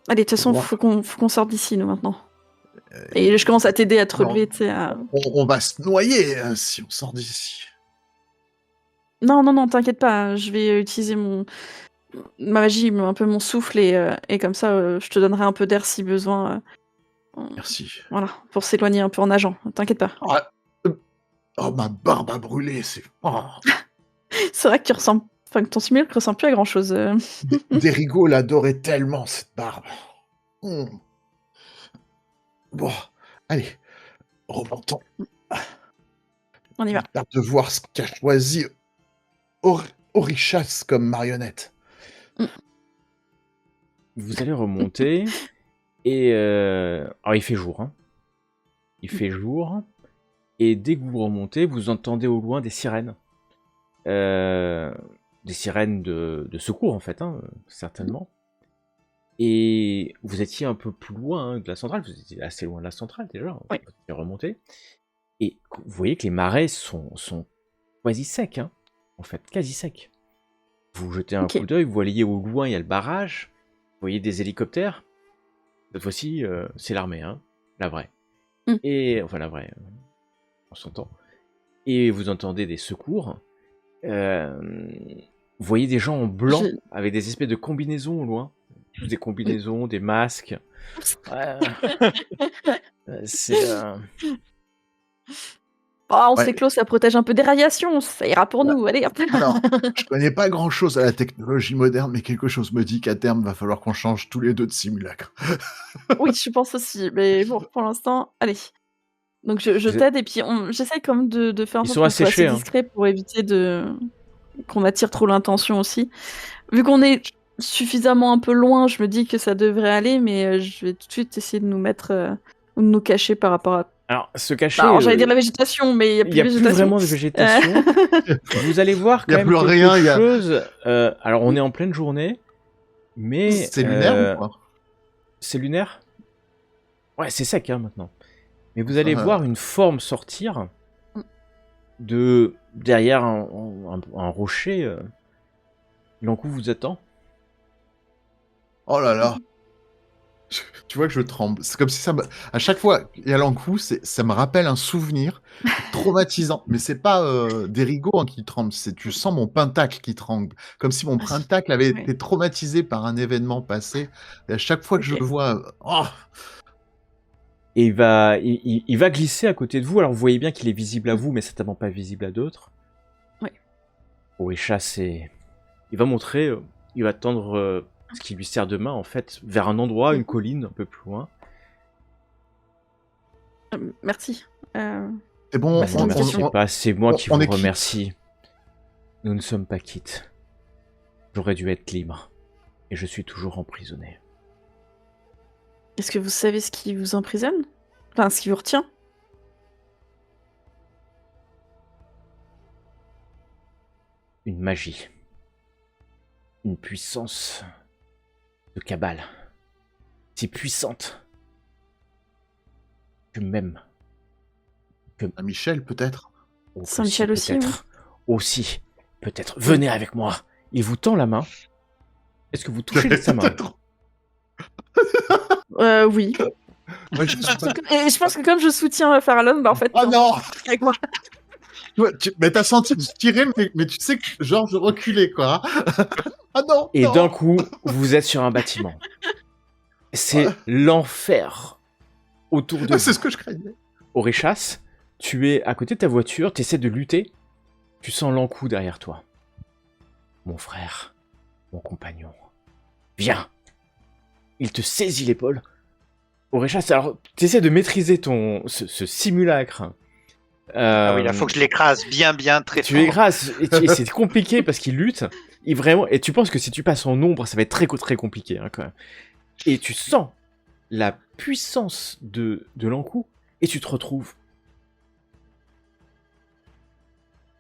Allez, de toute façon, faut qu'on sorte d'ici, nous, maintenant. Et je commence à t'aider à te relever, tu sais. On va se noyer si on sort d'ici. Non, t'inquiète pas. Je vais utiliser ma magie, un peu mon souffle, et comme ça, je te donnerai un peu d'air si besoin. Merci. Voilà, pour s'éloigner un peu en nageant. T'inquiète pas. Oh, ma barbe a brûlé, c'est... Oh. C'est vrai que que ton simulacre ressemble plus à grand-chose. Derigo l'adorait tellement, cette barbe. Bon, allez, remontons. On y va. J'ai hâte de voir ce qu'a choisi Orechas comme marionnette. Vous allez remonter, et... Alors, il fait jour, hein. Il fait jour, et dès que vous remontez, vous entendez au loin des sirènes. Des sirènes de secours, en fait, certainement. Et vous étiez un peu plus loin de la centrale, vous étiez assez loin de la centrale, déjà, vous étiez remonté. Et vous voyez que les marais sont quasi secs, en fait, quasi secs. Vous jetez un coup d'œil, vous voyez au loin, il y a le barrage, vous voyez des hélicoptères. Cette fois-ci, c'est l'armée, la vraie. Et, enfin, la vraie, on s'entend. Et vous entendez des secours. Vous voyez des gens en blanc, avec des espèces de combinaisons au loin. Des combinaisons, des masques. C'est... on sait que l'eau, ça protège un peu des radiations, ça ira pour nous, allez. Alors, je connais pas grand-chose à la technologie moderne, mais quelque chose me dit qu'à terme, va falloir qu'on change tous les deux de simulacre. Oui, je pense aussi, mais bon, pour l'instant, allez. Donc je t'aide, et puis j'essaie quand même de faire un peu assez discret pour éviter qu'on attire trop l'intention aussi. Vu qu'on est suffisamment un peu loin, je me dis que ça devrait aller, mais je vais tout de suite essayer de nous mettre... ou de nous cacher par rapport à... Alors, se cacher... Alors, j'allais dire la végétation, mais il n'y a plus vraiment de végétation. Vous allez voir quand même quelque chose... alors, on est en pleine journée, mais... C'est lunaire ou quoi? C'est lunaire? Ouais, c'est sec, maintenant. Mais vous allez voir une forme sortir de derrière un rocher. L'encou vous attend. Oh là là. Tu vois que je tremble. C'est comme si ça à chaque fois qu'il y a l'encou, ça me rappelle un souvenir traumatisant. Mais c'est pas Derigo qui tremble, tu sens mon pentacle qui tremble. Comme si mon pentacle avait été traumatisé par un événement passé. Et à chaque fois que je le vois... Et il va glisser à côté de vous. Alors vous voyez bien qu'il est visible à vous, mais certainement pas visible à d'autres. Oui. Orechas, il va montrer, il va tendre ce qui lui sert de main, en fait, vers un endroit, une colline un peu plus loin. Merci. C'est bon, c'est moi qui vous remercie. Nous ne sommes pas quittes. J'aurais dû être libre. Et je suis toujours emprisonné. Est-ce que vous savez ce qui vous emprisonne? Enfin, ce qui vous retient. Une magie. Une puissance de cabale. Si puissante que même... Saint-Michel, peut-être. Saint-Michel aussi, peut-être. Aussi, peut-être. Venez avec moi. Il vous tend la main. Est-ce que vous touchez sa main? Oui. Ouais, Et je pense que comme je soutiens Farallon, bah en fait. Oh non Avec moi. Mais t'as senti que je tirais, mais tu sais que genre je reculais, quoi. Ah non. Et non. d'un coup, vous êtes sur un bâtiment. C'est l'enfer autour de vous. C'est ce que je craignais. Orishas, tu es à côté de ta voiture, tu essaies de lutter. Tu sens l'encou derrière toi. Mon frère, mon compagnon, viens. Il te saisit l'épaule. Orishas, alors tu essaies de maîtriser ce simulacre. Ah oui, là, faut que je l'écrase bien, très Tu fort. l'écrases, et c'est compliqué parce qu'il lutte. Et tu penses que si tu passes en ombre, ça va être très, très compliqué. Hein, quand même. Et tu sens la puissance de l'encou, et tu te retrouves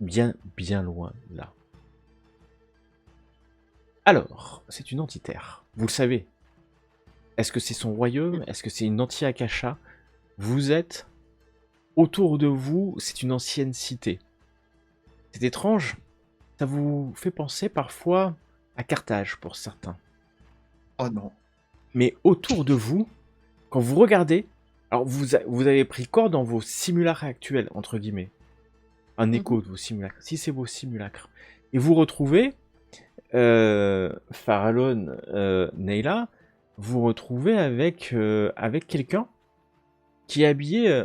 bien, bien loin là. Alors, c'est une antiterre. Vous le savez. Est-ce que c'est son royaume? Est-ce que c'est une anti-Akasha? Vous êtes... Autour de vous, c'est une ancienne cité. C'est étrange. Ça vous fait penser parfois à Carthage pour certains. Oh non. Mais autour de vous, quand vous regardez... Alors, vous avez pris corps dans vos simulacres actuels, entre guillemets. Un écho de vos simulacres. Si c'est vos simulacres. Et vous retrouvez... Farallon, Neyla, vous retrouvez avec quelqu'un qui est habillé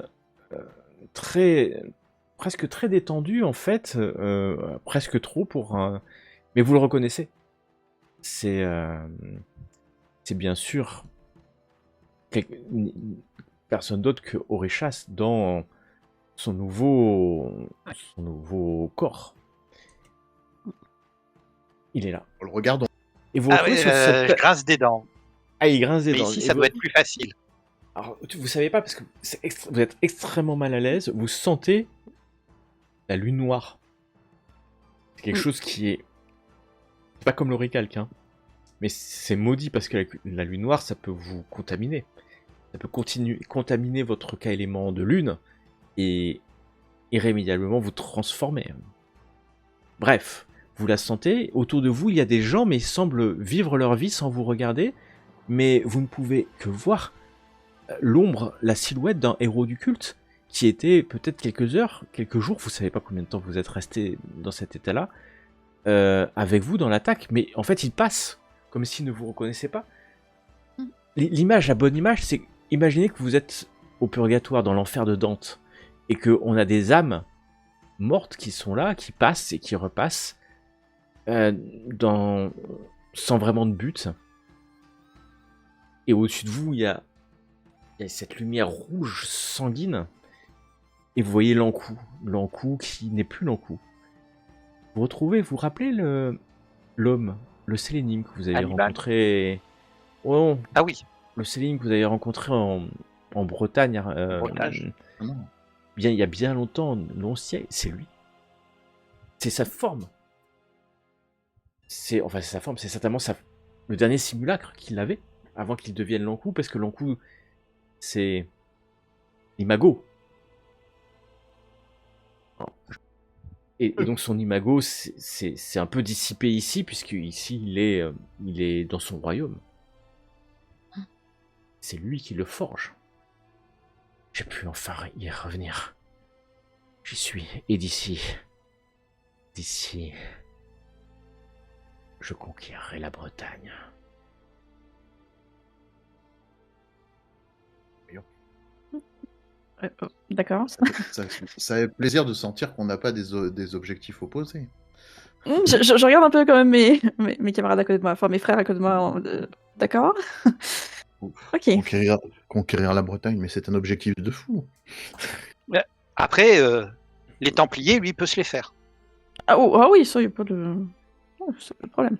presque très détendu en fait, presque trop pour un... Mais vous le reconnaissez. C'est bien sûr personne d'autre que Orishas dans son nouveau corps. Il est là. On le regarde. Et vous Ah oui, je grince des dents. Ah, il grince des Mais dents. ici, ça doit être plus facile. Alors, vous savez pas, parce que vous êtes extrêmement mal à l'aise, vous sentez la lune noire. C'est quelque chose qui est... C'est pas comme l'oricalque, hein. Mais c'est maudit, parce que la lune noire, ça peut vous contaminer. Ça peut contaminer votre K-élément de lune, et irrémédiablement vous transformer. Bref, vous la sentez, autour de vous, il y a des gens, mais ils semblent vivre leur vie sans vous regarder, mais vous ne pouvez que voir l'ombre, la silhouette d'un héros du culte, qui était peut-être quelques heures, quelques jours, vous savez pas combien de temps vous êtes resté dans cet état-là, avec vous dans l'attaque, mais en fait il passe, comme s'il ne vous reconnaissait pas. L'image, la bonne image, c'est imaginez que vous êtes au purgatoire, dans l'enfer de Dante, et qu'on a des âmes mortes qui sont là, qui passent et qui repassent, sans vraiment de but. Et au-dessus de vous, il y a cette lumière rouge sanguine, et vous voyez l'encou qui n'est plus l'encou. Vous rappelez l'homme, le Sélénim que vous avez rencontré... Oh, ah oui. Le Sélénim que vous avez rencontré en Bretagne. Il y a bien longtemps, c'est lui. C'est sa forme. C'est sa forme, c'est certainement le dernier simulacre qu'il avait, avant qu'il devienne l'encou, parce que l'encou, c'est l'imago. Et donc son imago, c'est un peu dissipé ici, puisque ici il est dans son royaume. C'est lui qui le forge. J'ai pu enfin y revenir. J'y suis, et d'ici, je conquérerai la Bretagne. D'accord. Ça fait plaisir de sentir qu'on n'a pas des objectifs opposés. Je regarde un peu quand même mes camarades à côté de moi, enfin mes frères à côté de moi. D'accord. Ok. Conquérir la Bretagne, mais c'est un objectif de fou. Après, les Templiers, lui, peut se les faire. Ah oui, ça, il n'y a pas de... c'est pas de problème.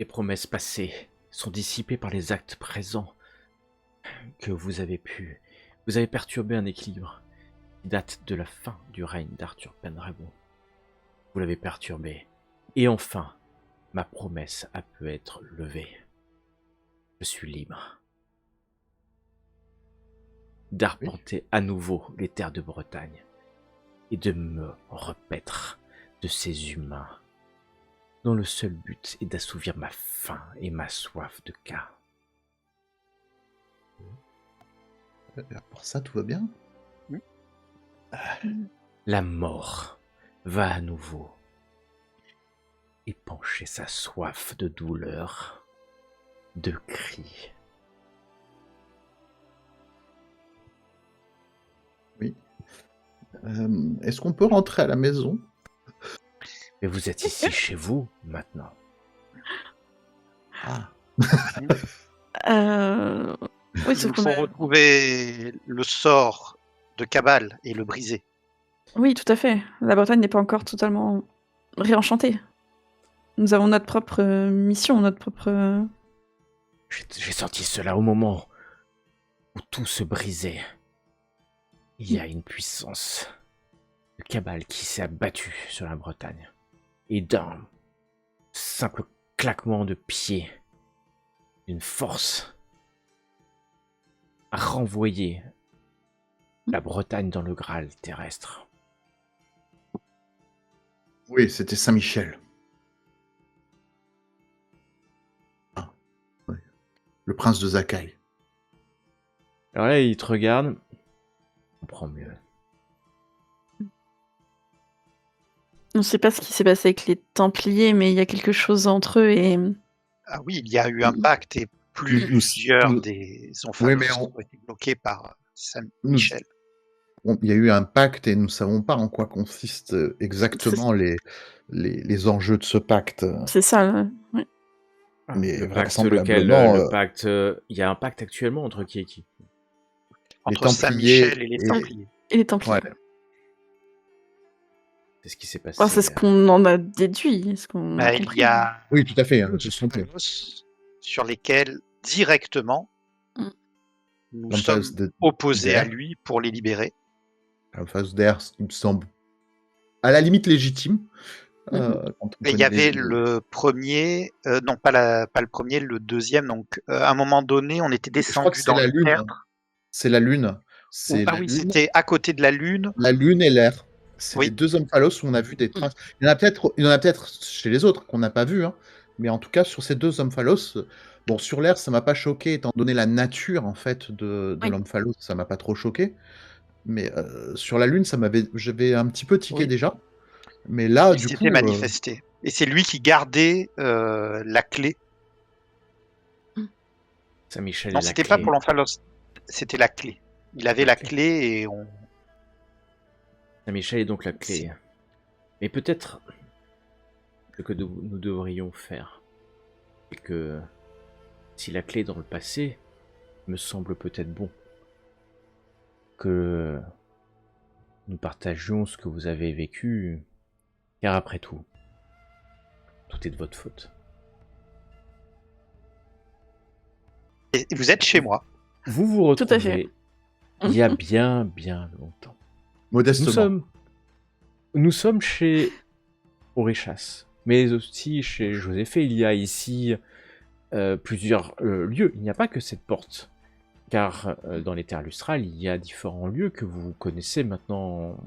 Les promesses passées sont dissipées par les actes présents que vous avez pu Vous avez perturbé un équilibre qui date de la fin du règne d'Arthur Pendragon. Vous l'avez perturbé. Et enfin, ma promesse a pu être levée. Je suis libre d'arpenter à nouveau les terres de Bretagne et de me repaître de ces humains dont le seul but est d'assouvir ma faim et ma soif de cas. Pour ça, tout va bien. La mort va à nouveau épancher sa soif de douleur, de cris. Oui. Est-ce qu'on peut rentrer à la maison? Mais vous êtes ici chez vous, maintenant. Ah. Oui, Il faut retrouver le sort de Cabal et le briser. Oui, tout à fait. La Bretagne n'est pas encore totalement réenchantée. Nous avons notre propre mission, notre propre... J'ai senti cela au moment où tout se brisait. Il y a une puissance de Cabal qui s'est abattue sur la Bretagne. Et d'un simple claquement de pied, une force a renvoyé la Bretagne dans le Graal terrestre. Oui, c'était Saint-Michel. Ah, oui. Le prince de Zakai. Alors là, il te regarde. On comprend mieux. On ne sait pas ce qui s'est passé avec les Templiers, mais il y a quelque chose entre eux et... Ah oui, il y a eu un pacte et plusieurs des Omphalos ont été bloqués par Saint-Michel. Il y a eu un pacte et nous ne savons pas en quoi consistent exactement les enjeux de ce pacte. C'est ça, oui. Mais le pacte, le pacte, il y a un pacte actuellement entre qui et qui? Entre Saint-Michel et les Templiers. Et les Templiers. Ouais. C'est ce qui s'est passé. C'est ce qu'on en a déduit. Il y a... Oui, tout à fait. Sur lesquels, directement, nous sommes opposés à lui pour les libérer. La phase d'air, il me semble à la limite légitime. Il y avait le premier, non pas le premier, le deuxième. Donc à un moment donné, on était descendu dans la Lune. C'est la Lune. C'était à côté de la Lune. La Lune et l'air. C'est les deux Omphalos où on a vu des traces. Il y en a peut-être chez les autres qu'on n'a pas vu, hein. Mais en tout cas sur ces deux Omphalos, bon, sur l'air ça m'a pas choqué étant donné la nature en fait de l'Omphalos, ça m'a pas trop choqué. Mais sur la Lune, j'avais un petit peu tiqué déjà. Mais là, du coup, c'était manifesté. Et c'est lui qui gardait la clé. Saint-Michel. Non, c'était pas pour l'Omphalos, c'était la clé. Il avait la clé et on. Saint-Michel est donc la clé. Mais peut-être ce que nous devrions faire, c'est que si la clé est dans le passé, me semble peut-être bon que nous partagions ce que vous avez vécu, car après tout est de votre faute. Et vous êtes chez moi. Vous vous retrouvez tout à fait. Il y a bien longtemps. Modestement. Nous sommes chez Orichas, mais aussi chez Joséphée. Il y a ici plusieurs lieux. Il n'y a pas que cette porte. Car dans les terres lustrales, il y a différents lieux que vous connaissez maintenant,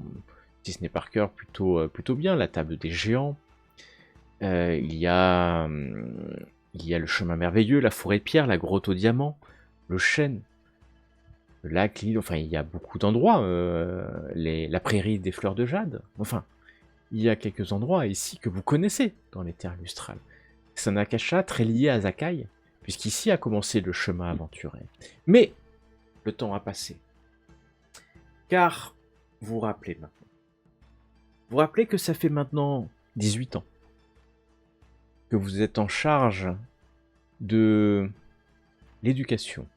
si ce n'est par cœur, plutôt bien. La table des géants, il y a le chemin merveilleux, la forêt de pierre, la grotte aux diamants, le chêne, le lac, l'île, enfin il y a beaucoup d'endroits, la prairie des fleurs de jade, enfin il y a quelques endroits ici que vous connaissez dans les terres lustrales. C'est un Akasha très lié à Zakai, puisqu'ici a commencé le chemin aventuré. Mais le temps a passé. Car, vous vous rappelez maintenant. Vous vous rappelez que ça fait maintenant 18 ans que vous êtes en charge de l'éducation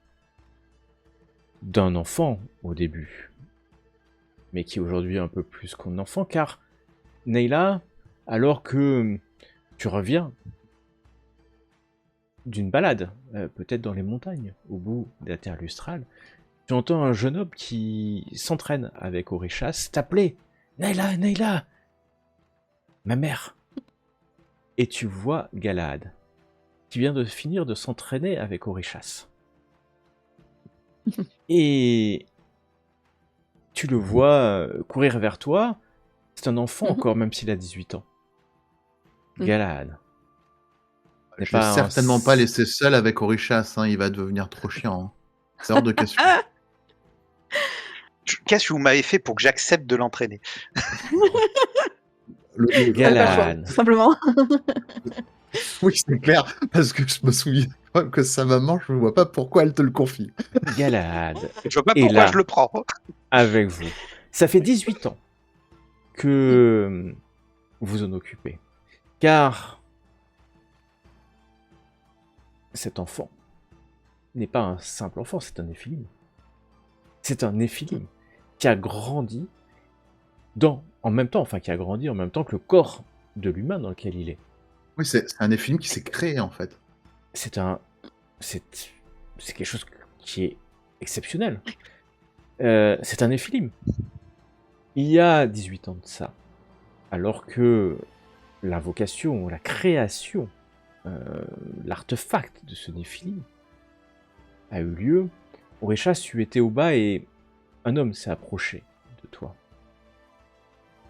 d'un enfant au début, mais qui aujourd'hui est un peu plus qu'un enfant, car Neyla, alors que tu reviens d'une balade, peut-être dans les montagnes, au bout de la terre lustrale, tu entends un jeune homme qui s'entraîne avec Orishas t'appeler « Nayla, Nayla !» Ma mère. Et tu vois Galahad, qui vient de finir de s'entraîner avec Orishas. Et tu le vois courir vers toi. C'est un enfant encore, même s'il a 18 ans. Galahad. Je vais certainement pas laisser seul avec Orishas, hein, il va devenir trop chiant. Hein. C'est hors de question. Qu'est-ce que vous m'avez fait pour que j'accepte de l'entraîner? Galahad. Tout simplement. Oui, c'est clair, parce que je me souviens que sa maman, je ne vois pas pourquoi elle te le confie. Galahad. Je vois pas pourquoi je le prends. Avec vous. Ça fait 18 ans que vous en occupez. Car cet enfant n'est pas un simple enfant, c'est un Néphilim. C'est un Néphilim qui a grandi en même temps que le corps de l'humain dans lequel il est. Oui, c'est un Néphilim qui s'est créé en fait. C'est quelque chose qui est exceptionnel. C'est un Néphilim. Il y a 18 ans de ça, alors que l'invocation, la création, l'artefact de ce Néphilim a eu lieu, Orishas, tu étais au bas et un homme s'est approché de toi.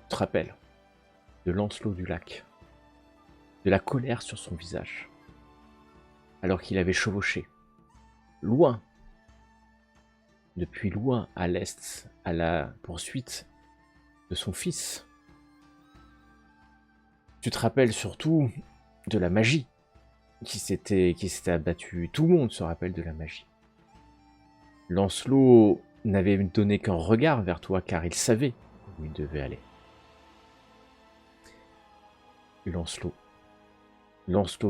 Tu te rappelles de Lancelot du Lac, de la colère sur son visage, alors qu'il avait chevauché, loin, depuis loin à l'est, à la poursuite de son fils. Tu te rappelles surtout de la magie qui s'était abattue. Tout le monde se rappelle de la magie. Lancelot n'avait donné qu'un regard vers toi car il savait où il devait aller. Lancelot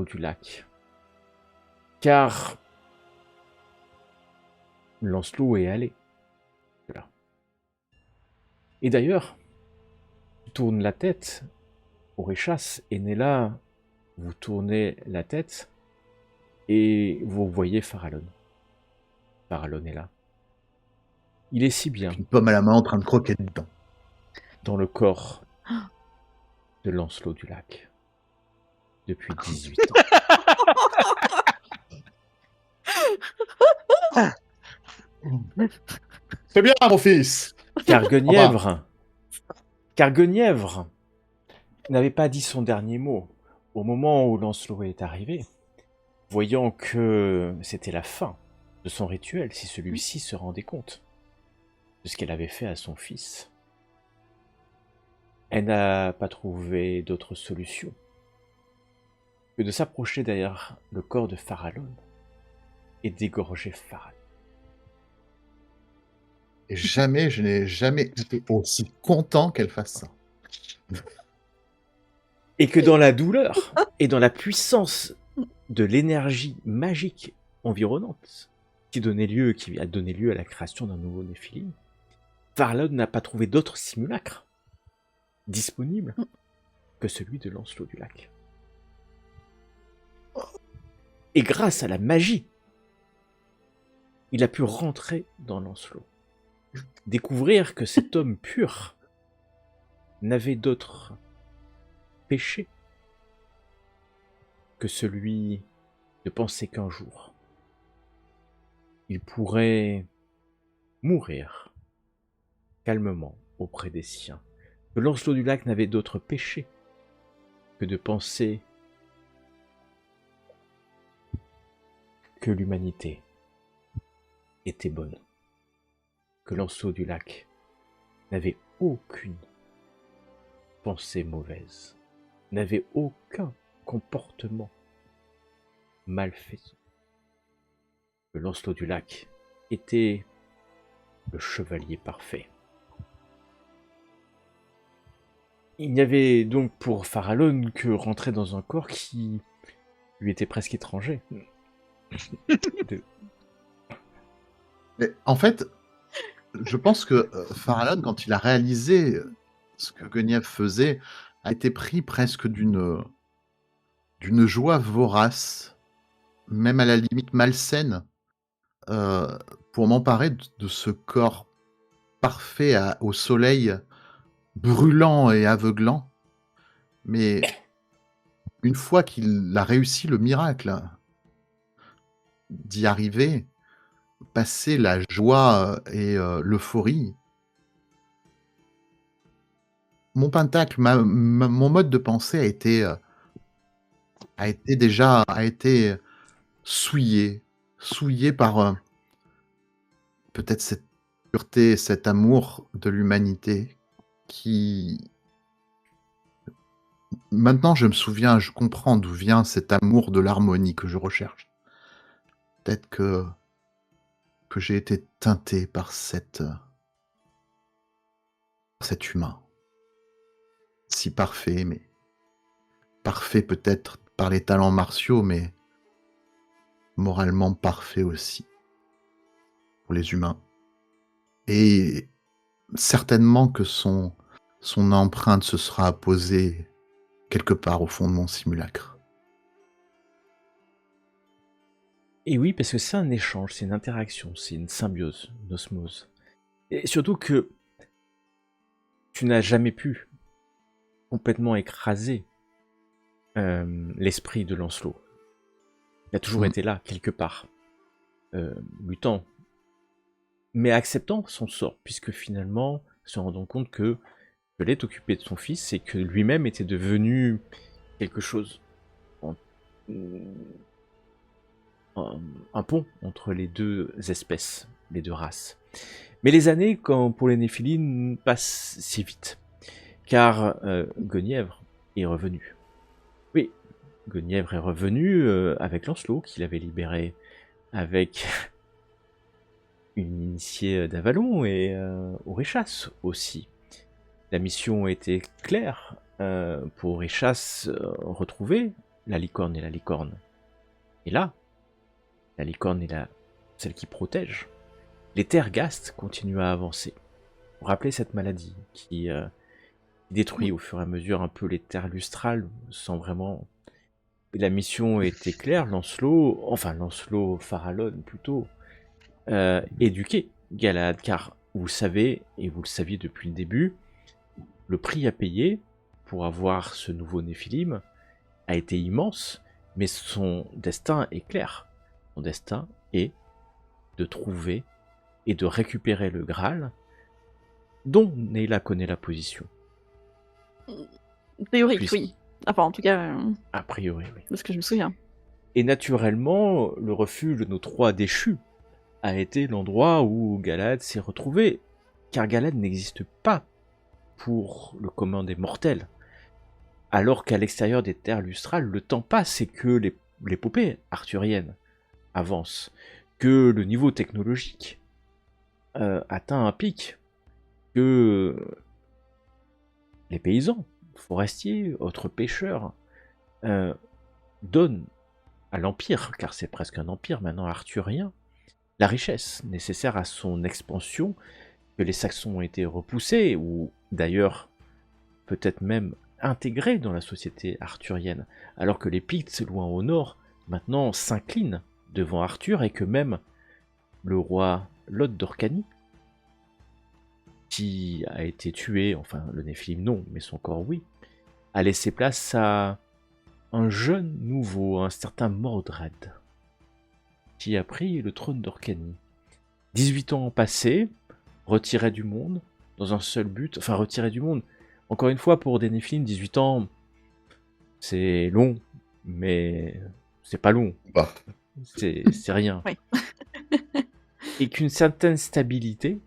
du Lac. Car Lancelot est allé. Voilà. Et d'ailleurs, tu tournes la tête, Orishas et Nayla, vous tournez la tête et vous voyez Farallon. Farallon est là. Il est si bien. Une pomme à la main en train de croquer dedans. Dans le corps de Lancelot du Lac. Depuis 18 ans. C'est bien, mon fils. Car Guenièvre n'avait pas dit son dernier mot. Au moment où Lancelot est arrivé, voyant que c'était la fin de son rituel, si celui-ci se rendait compte de ce qu'elle avait fait à son fils, elle n'a pas trouvé d'autre solution que de s'approcher derrière le corps de Farallon et d'égorger Farallon. Et jamais, je n'ai jamais été aussi content qu'elle fasse ça. Et que dans la douleur et dans la puissance de l'énergie magique environnante qui a donné lieu à la création d'un nouveau Néphilim, Farallon n'a pas trouvé d'autre simulacre disponible que celui de Lancelot du Lac. Et grâce à la magie, il a pu rentrer dans Lancelot. Découvrir que cet homme pur n'avait d'autre péché que celui de penser qu'un jour, il pourrait mourir calmement auprès des siens. Que Lancelot du Lac n'avait d'autre péché que de penser que l'humanité était bonne. Que Lancelot du Lac n'avait aucune pensée mauvaise, n'avait aucun comportement malfaisant. Que Lancelot du Lac était le chevalier parfait. Il n'y avait donc pour Farallon que rentrer dans un corps qui lui était presque étranger. Mais en fait, je pense que Farallon, quand il a réalisé ce que Guenièvre faisait, a été pris presque d'une joie vorace, même à la limite malsaine, pour m'emparer de ce corps parfait au soleil brûlant et aveuglant. Mais une fois qu'il a réussi le miracle d'y arriver, passer la joie et l'euphorie, mon pentacle, mon mode de pensée a été souillé par peut-être cette pureté, cet amour de l'humanité qui... Maintenant, je me souviens, je comprends d'où vient cet amour de l'harmonie que je recherche. Peut-être que j'ai été teinté par cet humain. Si parfait, mais parfait peut-être par les talents martiaux, mais moralement parfait aussi pour les humains. Et certainement que son empreinte se sera posée quelque part au fond de mon simulacre. Et oui, parce que c'est un échange, c'est une interaction, c'est une symbiose, une osmose. Et surtout que tu n'as jamais pu complètement écraser l'esprit de Lancelot. Il a toujours été là, quelque part, luttant, mais acceptant son sort, puisque finalement, se rendant compte que il fallait t'occuper de son fils et que lui-même était devenu quelque chose, un pont entre les deux espèces, les deux races. Mais les années, comme pour les Néphilim, passent si vite, car Guenièvre est revenu. Oui, Guenièvre est revenu avec Lancelot, qu'il avait libéré avec une initiée d'Avalon et Oréchas aussi. La mission était claire pour Oréchas retrouver la licorne et la licorne. Et là, la licorne est celle qui protège. Les Terghast continuent à avancer. Vous rappeler cette maladie qui détruit au fur et à mesure un peu les terres lustrales sans vraiment... La mission était claire, Lancelot Farallon plutôt, éduquer Galahad, car vous savez, et vous le saviez depuis le début, le prix à payer pour avoir ce nouveau Néphilim a été immense, mais son destin est clair. Son destin est de trouver et de récupérer le Graal, dont Nayla connaît la position. A priori, oui. Enfin, en tout cas, a priori, oui. De ce que je me souviens. Et naturellement, le refuge de nos trois déchus a été l'endroit où Galahad s'est retrouvé, car Galahad n'existe pas pour le commun des mortels. Alors qu'à l'extérieur des terres lustrales, le temps passe et que l'épopée arthurienne avance, que le niveau technologique atteint un pic, que les paysans, forestiers, autres pêcheurs donnent à l'Empire, car c'est presque un empire maintenant arthurien, la richesse nécessaire à son expansion, que les Saxons ont été repoussés, ou d'ailleurs peut-être même intégrés dans la société arthurienne, alors que les Pictes, loin au nord, maintenant s'inclinent devant Arthur, et que même le roi Lot d'Orcanie, qui a été tué, enfin le Néphilim non, mais son corps oui, a laissé place à un jeune nouveau, un certain Mordred, qui a pris le trône d'Orcanie. 18 ans passés, retiré du monde, dans un seul but, enfin retiré du monde, encore une fois pour des Néphilim, 18 ans, c'est long, mais c'est pas long, c'est rien. Oui. Et qu'une certaine stabilité,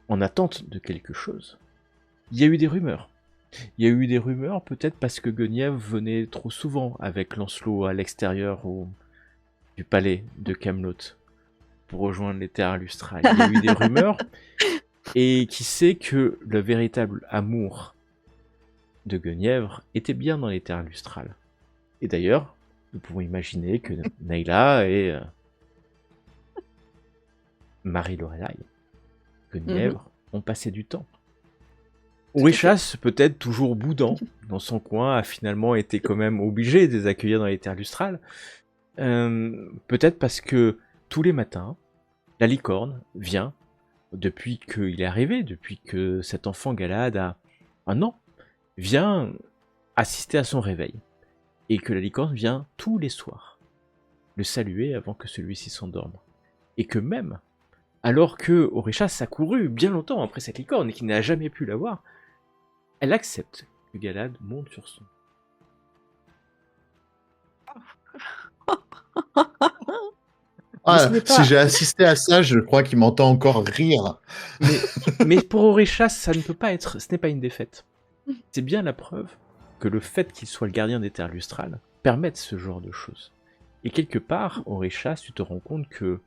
en attente de quelque chose. Il y a eu des rumeurs. Il y a eu des rumeurs, peut-être parce que Guenièvre venait trop souvent avec Lancelot à l'extérieur du palais de Camelot pour rejoindre les terres lustrales. Il y a eu des rumeurs, et qui sait que le véritable amour de Guenièvre était bien dans les terres lustrales. Et d'ailleurs, nous pouvons imaginer que Nayla et Marie-Lorelai, Guenièvre, ont passé du temps. Oréchas, peut-être toujours boudant dans son coin, a finalement été quand même obligé de les accueillir dans les terres lustrales. Peut-être parce que tous les matins, la licorne vient, depuis qu'il est arrivé, depuis que cet enfant Galahad a 1 an, vient assister à son réveil. Et que la licorne vient tous les soirs le saluer avant que celui-ci s'endorme. Et que même, alors que Orishas a couru bien longtemps après cette licorne et qu'il n'a jamais pu la voir, elle accepte que Galahad monte sur son. Si j'ai assisté à ça, je crois qu'il m'entend encore rire. Mais pour Orishas, ce n'est pas une défaite. C'est bien la preuve que le fait qu'il soit le gardien des terres lustrales permette ce genre de choses. Et quelque part, Orishas, tu te rends compte que,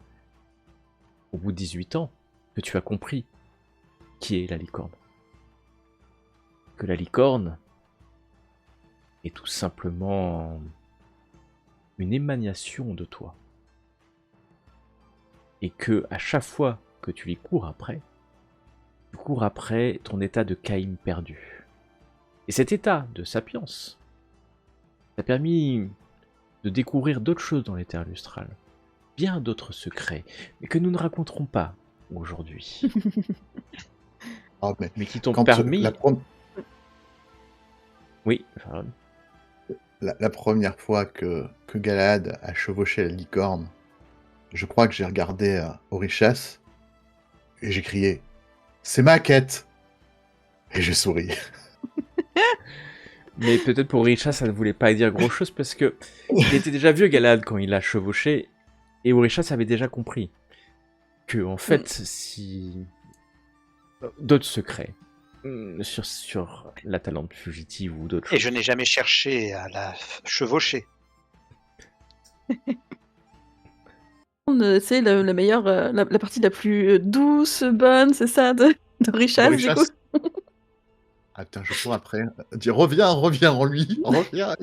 au bout de 18 ans, que tu as compris qui est la licorne. Que la licorne est tout simplement une émanation de toi. Et que à chaque fois que tu cours après ton état de Caïm perdu. Et cet état de sapience t'a permis de découvrir d'autres choses dans les terres lustrales, bien d'autres secrets, mais que nous ne raconterons pas aujourd'hui. Mais qui t'ont permis... Oui, Farron. La première fois que Galahad a chevauché la licorne, je crois que j'ai regardé Orishas et j'ai crié « C'est ma quête !» Et j'ai souri. Mais peut-être pour Orishas, ça ne voulait pas dire gros-chose parce que il était déjà vieux Galahad quand il a chevauché et Orishas avait déjà compris que en fait, si d'autres secrets sur la Talente fugitive ou d'autres choses. Et je n'ai jamais cherché à la chevaucher. C'est la meilleure, la partie la plus douce, bonne, c'est ça, d'Orishas, du coup. Attends, je cours après. Dis reviens en lui, reviens.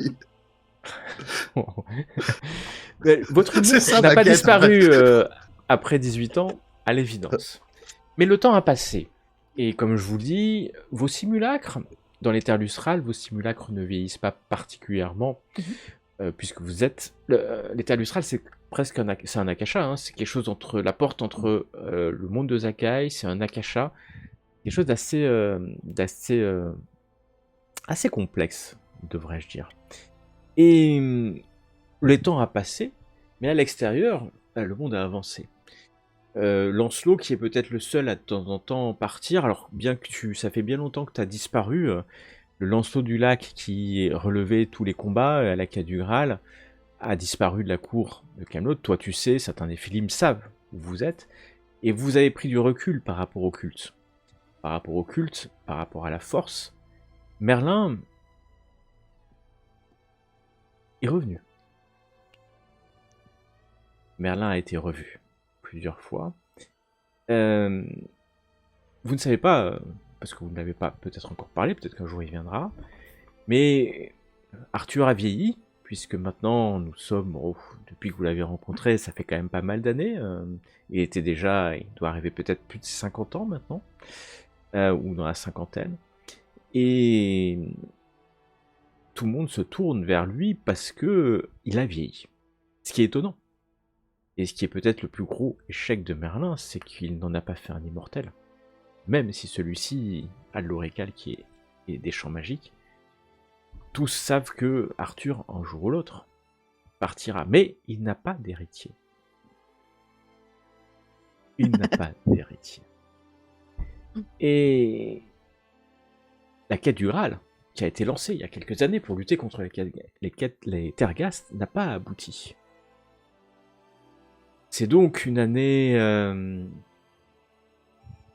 Votre humour n'a pas disparu après 18 ans, à l'évidence. Mais le temps a passé. Et comme je vous le dis, vos simulacres, dans les terres lustrales, vos simulacres ne vieillissent pas particulièrement, puisque vous êtes... les terres lustrales, c'est presque un akasha, hein, c'est quelque chose entre la porte entre le monde de Zakai, c'est un akasha, quelque chose assez complexe, devrais-je dire. Et le temps a passé, mais à l'extérieur, le monde a avancé. Lancelot, qui est peut-être le seul à de temps en temps partir, alors bien que ça fait bien longtemps que tu as disparu, le Lancelot du lac qui relevait tous les combats à la quête du Graal a disparu de la cour de Camelot. Toi tu sais, certains des Philimes savent où vous êtes, et vous avez pris du recul par rapport au culte. Par rapport à la force, Merlin est revenu. Merlin a été revu plusieurs fois. Vous ne savez pas, parce que vous ne l'avez pas peut-être encore parlé, peut-être qu'un jour il viendra, mais Arthur a vieilli, puisque maintenant nous sommes, depuis que vous l'avez rencontré, ça fait quand même pas mal d'années. Il doit arriver peut-être plus de 50 ans maintenant, ou dans la cinquantaine. Et tout le monde se tourne vers lui parce que il a vieilli. Ce qui est étonnant. Et ce qui est peut-être le plus gros échec de Merlin, c'est qu'il n'en a pas fait un immortel. Même si celui-ci a de l'Orécal qui est des champs magiques, tous savent que Arthur, un jour ou l'autre, partira. Mais il n'a pas d'héritier. Et la quête du Graal, qui a été lancée il y a quelques années pour lutter contre les Terghast, n'a pas abouti. C'est donc une année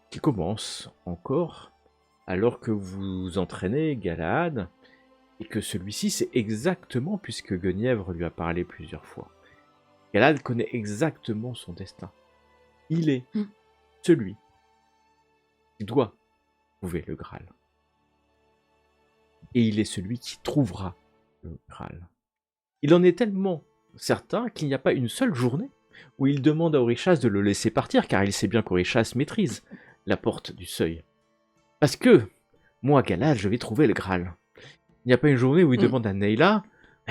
qui commence encore, alors que vous entraînez Galahad, et que celui-ci sait exactement, puisque Guenièvre lui a parlé plusieurs fois. Galahad connaît exactement son destin. Il est celui qui doit trouver le Graal. Et il est celui qui trouvera le Graal. Il en est tellement certain qu'il n'y a pas une seule journée où il demande à Orishas de le laisser partir, car il sait bien qu'Orishas maîtrise la porte du seuil. Parce que, moi, Galahad, je vais trouver le Graal. Il n'y a pas une journée où il demande à Neyla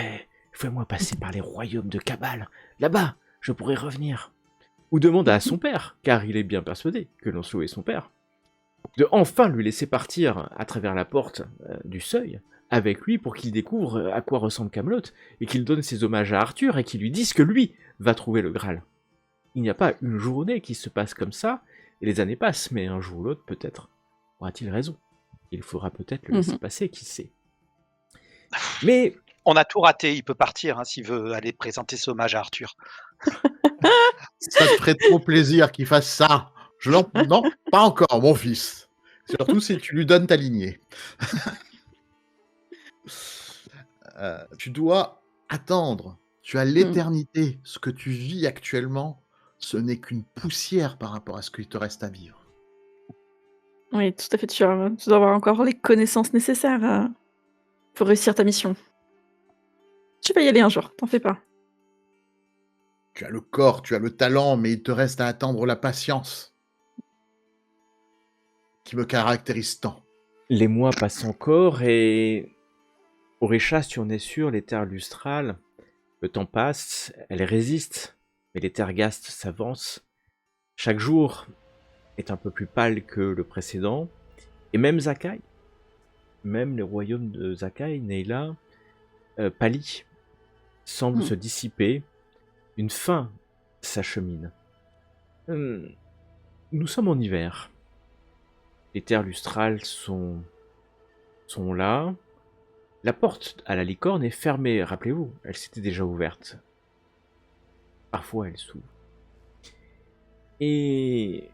« Fais-moi passer par les royaumes de Cabal. Là-bas, je pourrai revenir. ou demande à son père, car il est bien persuadé que Lancelot est son père, de enfin lui laisser partir à travers la porte du seuil avec lui pour qu'il découvre à quoi ressemble Camelot et qu'il donne ses hommages à Arthur et qu'il lui dise que lui va trouver le Graal. Il n'y a pas une journée qui se passe comme ça, et les années passent, mais un jour ou l'autre, peut-être, aura-t-il raison. Il faudra peut-être le laisser passer, qui sait. Mais... On a tout raté, il peut partir hein, s'il veut aller présenter ce hommage à Arthur. Ça te ferait trop plaisir qu'il fasse ça. Non, pas encore, mon fils. Surtout si tu lui donnes ta lignée. Tu dois attendre. Tu as l'éternité. Ce que tu vis actuellement, ce n'est qu'une poussière par rapport à ce qu'il te reste à vivre. Oui, tout à fait. Tu dois avoir encore les connaissances nécessaires pour réussir ta mission. Tu vas y aller un jour, t'en fais pas. Tu as le corps, tu as le talent, mais il te reste à attendre la patience qui me caractérise tant. Les mois passent encore et... Oréchas, tu en es sûr, les terres lustrales, le temps passe, elles résistent, mais les Terghast s'avancent. Chaque jour est un peu plus pâle que le précédent, et même Zakai, même le royaume de Zakai, Neyla, pâlit, semble se dissiper, une fin s'achemine. Nous sommes en hiver. Les terres lustrales sont là. La porte à la licorne est fermée, rappelez-vous, elle s'était déjà ouverte. Parfois elle s'ouvre. Et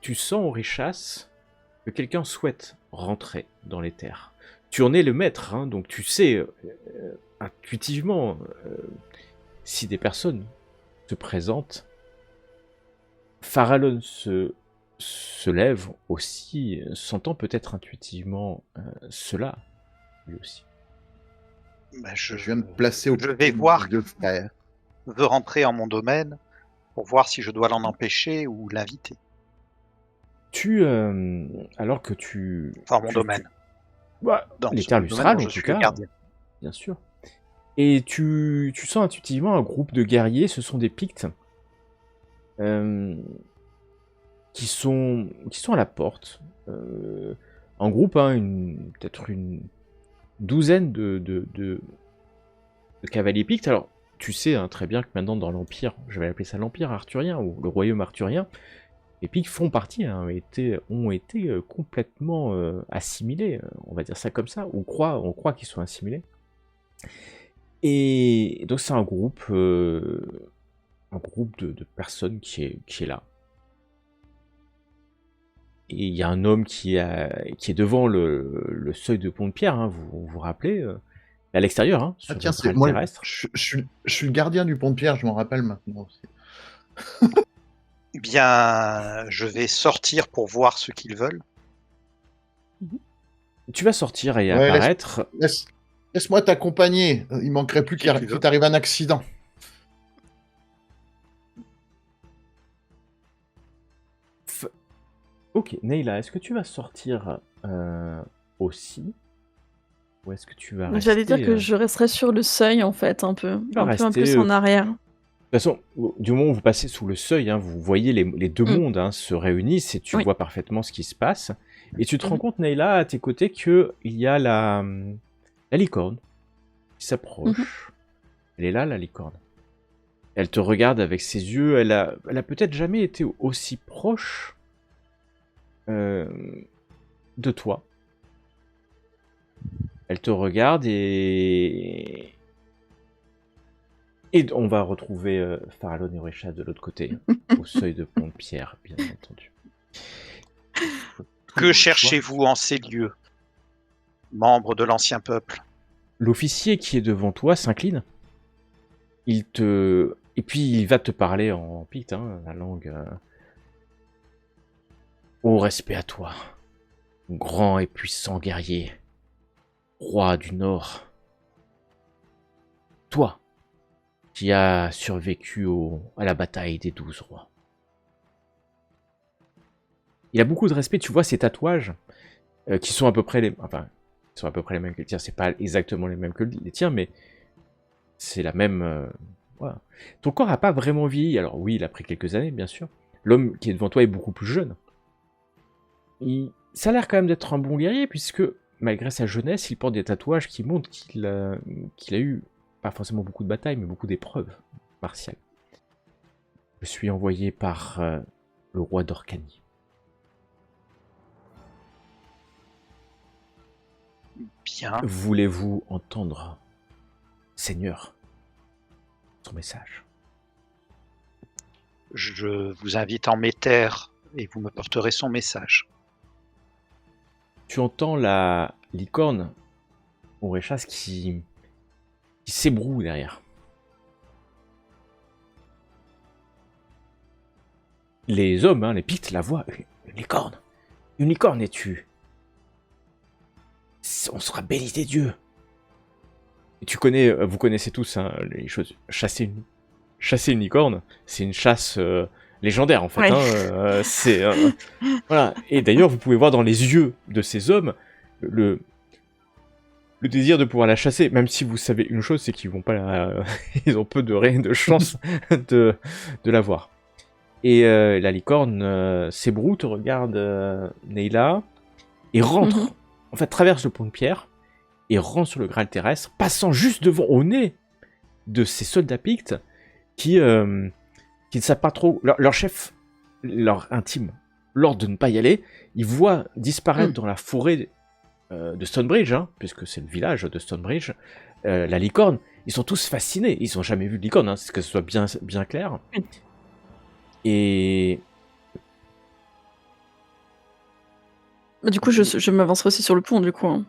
tu sens, Oréchas, que quelqu'un souhaite rentrer dans les terres. Tu en es le maître, hein, donc tu sais intuitivement si des personnes se présentent. Farallon se lève aussi, sentant peut-être intuitivement cela, lui aussi. Bah, je viens de placer au je vais voir deux frères. Veut rentrer en mon domaine pour voir si je dois l'en empêcher ou l'inviter. Alors que tu... Enfin, mon domaine. Les terres lustrales, en tout cas, bien sûr. Et tu sens intuitivement un groupe de guerriers, ce sont des Pictes, qui sont à la porte. En groupe, hein, peut-être une douzaine de cavaliers Pictes. Alors, tu sais hein, très bien que maintenant dans l'Empire, je vais appeler ça l'Empire arthurien, ou le royaume arthurien, les Pictes font partie, hein, ont été complètement assimilés, on va dire ça comme ça, on croit qu'ils sont assimilés. Et donc c'est un groupe de personnes qui est là. Et il y a un homme qui est devant le seuil de pont de pierre, hein, vous vous rappelez, à l'extérieur, hein, sur tiens, c'est moi, terrestre. Je suis le gardien du pont de pierre, je m'en rappelle maintenant aussi. Eh bien, je vais sortir pour voir ce qu'ils veulent. Tu vas sortir et apparaître. Laisse-moi t'accompagner. Il manquerait plus qu'il t'arrive un accident. Ok, Neyla, est-ce que tu vas sortir aussi? Ou est-ce que tu vas rester... J'allais dire que je resterai sur le seuil, en fait, un peu plus en arrière. De toute façon, du moment où vous passez sous le seuil, hein, vous voyez les deux mondes hein, se réunissent et tu vois parfaitement ce qui se passe. Et tu te rends compte, Neyla, à tes côtés, qu'il y a la licorne qui s'approche. Elle est là, la licorne. Elle te regarde avec ses yeux. Elle a peut-être jamais été aussi proche de toi. Elle te regarde et on va retrouver Farallon et Oréchas de l'autre côté, au seuil de pont de pierre, bien entendu. Que cherchez-vous en ces lieux, membres de l'ancien peuple? L'officier qui est devant toi s'incline. Et puis il va te parler en picte, hein, la langue... Ô respect à toi, grand et puissant guerrier, roi du Nord. Toi, qui as survécu à la bataille des 12 rois. Il a beaucoup de respect, tu vois ces tatouages, qui sont à peu près les mêmes que les tiens. C'est pas exactement les mêmes que les tiens, mais c'est la même Voilà. Ton corps n'a pas vraiment vieilli. Alors oui, il a pris quelques années, bien sûr. L'homme qui est devant toi est beaucoup plus jeune. Ça a l'air quand même d'être un bon guerrier, puisque malgré sa jeunesse, il porte des tatouages qui montrent qu'il a eu, pas forcément beaucoup de batailles, mais beaucoup d'épreuves martiales. Je suis envoyé par le roi d'Orcanie. Bien. Voulez-vous entendre, Seigneur, son message? Je vous invite en mes terres et vous me porterez son message. Tu entends la licorne Oréchas qui s'ébroue derrière. Les hommes, les Pictes, la voient. Une licorne. Une licorne es-tu? On sera bénis des dieux. Et vous connaissez tous les choses. Chasser une licorne, c'est une chasse légendaire en fait. Ouais. Voilà. Et d'ailleurs, vous pouvez voir dans les yeux de ces hommes le désir de pouvoir la chasser, même si vous savez une chose, c'est qu'ils vont pas ils ont peu de chance de la voir. Et la licorne s'ébroue, te regarde Neyla, et rentre, en fait traverse le pont de pierre, et rentre sur le Graal terrestre, passant juste devant, au nez de ces soldats pictes, qui ne savent pas trop, leur chef, leur intime, l'ordre de ne pas y aller. Ils voient disparaître dans la forêt de Stonebridge, puisque c'est le village de Stonebridge, la licorne. Ils sont tous fascinés, ils n'ont jamais vu de licorne, que ce soit bien clair. Et du coup, je m'avancerai aussi sur le pont, du coup.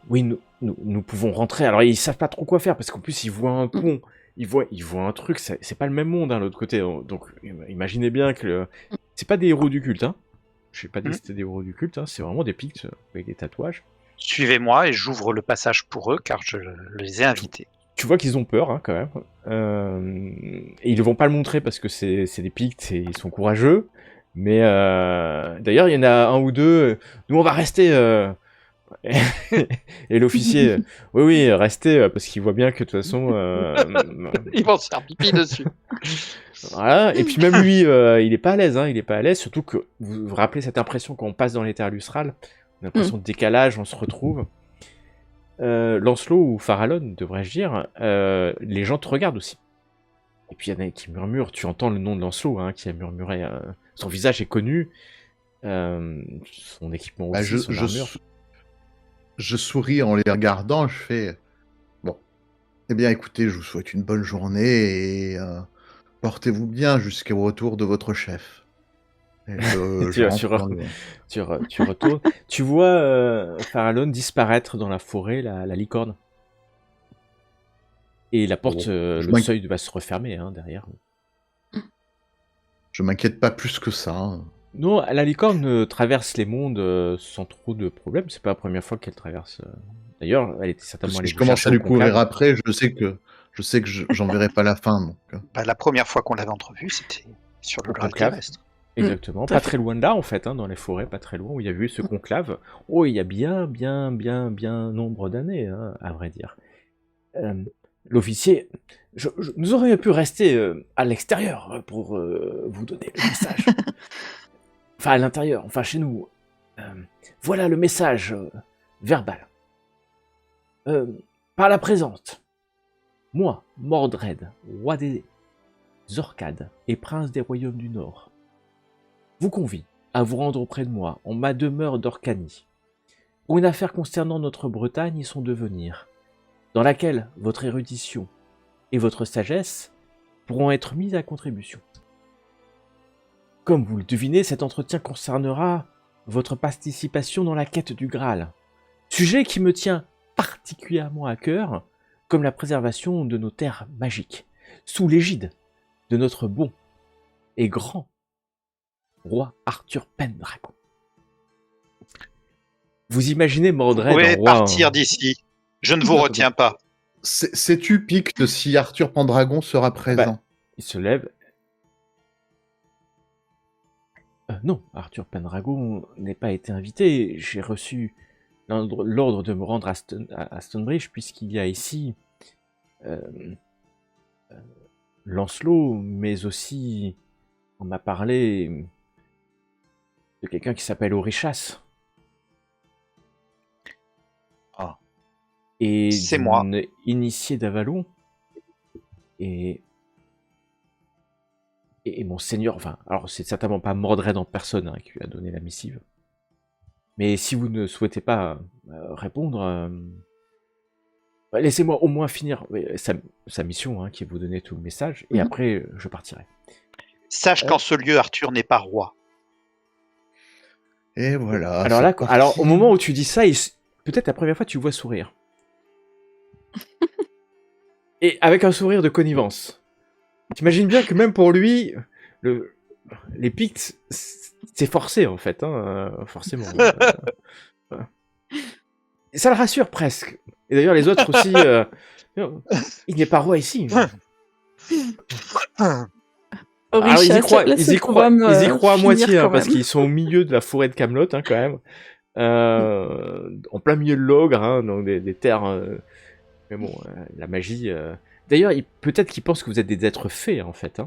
Oui, nous pouvons rentrer. Alors, ils savent pas trop quoi faire, parce qu'en plus, ils voient un pont, ils voient un truc, c'est pas le même monde, l'autre côté. Donc, imaginez bien que c'est pas des héros du culte, Je sais pas dit que c'était des héros du culte, c'est vraiment des Pictes avec des tatouages. Suivez-moi et j'ouvre le passage pour eux, car je les ai invités. Tu vois qu'ils ont peur, quand même. Et ils ne vont pas le montrer parce que c'est des Pictes et ils sont courageux. Mais d'ailleurs, il y en a un ou deux. Nous, on va rester. Et l'officier, oui, restez, parce qu'il voit bien que de toute façon. Ils vont se faire pipi dessus. Voilà. Et puis même lui, il est pas à l'aise. Il est pas à l'aise. Surtout que vous vous rappelez cette impression quand on passe dans les terres lustrales. On a l'impression de décalage, on se retrouve. Lancelot ou Farallon, devrais-je dire, les gens te regardent aussi. Et puis il y en a qui murmurent, tu entends le nom de Lancelot qui a murmuré, son visage est connu, son équipement aussi, son armure. Je souris en les regardant, je fais bon. Eh bien écoutez, je vous souhaite une bonne journée et portez-vous bien jusqu'au retour de votre chef. Tu retournes. Tu vois Farallon disparaître dans la forêt, la licorne. Et la porte, le seuil va se refermer derrière. Je m'inquiète pas plus que ça. Non, la licorne traverse les mondes sans trop de problèmes. C'est pas la première fois qu'elle traverse. D'ailleurs, elle était certainement allée. Si je commence à lui courir après, je sais que j'en verrai pas la fin. Donc. La première fois qu'on l'avait entrevue, c'était sur le Graal terrestre. Exactement, pas très loin de là en fait, dans les forêts, pas très loin, où il y a eu ce conclave. Oh, il y a bien nombre d'années, à vrai dire. L'officier, nous aurions pu rester à l'extérieur pour vous donner le message. Enfin, à l'intérieur, enfin chez nous. Voilà le message verbal. Par la présente, moi, Mordred, roi des Orcades et prince des royaumes du Nord, vous convie à vous rendre auprès de moi en ma demeure d'Orcanie, pour une affaire concernant notre Bretagne et son devenir, dans laquelle votre érudition et votre sagesse pourront être mises à contribution. Comme vous le devinez, cet entretien concernera votre participation dans la quête du Graal, sujet qui me tient particulièrement à cœur, comme la préservation de nos terres magiques, sous l'égide de notre bon et grand roi Arthur Pendragon. Vous imaginez Mordred Vous pouvez partir d'ici. Je ne vous retiens pas. Sais-tu, Picte, si Arthur Pendragon sera présent? Il se lève. Non, Arthur Pendragon n'est pas été invité. J'ai reçu l'ordre de me rendre à Stonebridge, puisqu'il y a ici euh, Lancelot, mais aussi on m'a parlé de quelqu'un qui s'appelle Orichas. Ah. Et C'est moi. d'une initiée d'Avalon. Et mon seigneur, enfin, alors c'est certainement pas Mordred en personne qui lui a donné la missive. Mais si vous ne souhaitez pas répondre, laissez-moi au moins finir sa mission, qui est vous donner tout le message, et après je partirai. Sache qu'en ce lieu, Arthur n'est pas roi. Et voilà. Alors au moment où tu dis ça, peut-être la première fois tu vois sourire. Et avec un sourire de connivence. T'imagines bien que même pour lui, les Pictes, c'est forcé en fait, forcément. Et ça le rassure presque. Et d'ailleurs les autres aussi, il n'est pas roi ici. Alors, ils y croient à moitié, parce qu'ils sont au milieu de la forêt de Camelot, quand même. En plein milieu de l'ogre, donc des terres... mais bon, la magie... D'ailleurs, peut-être qu'ils pensent que vous êtes des êtres fées, en fait.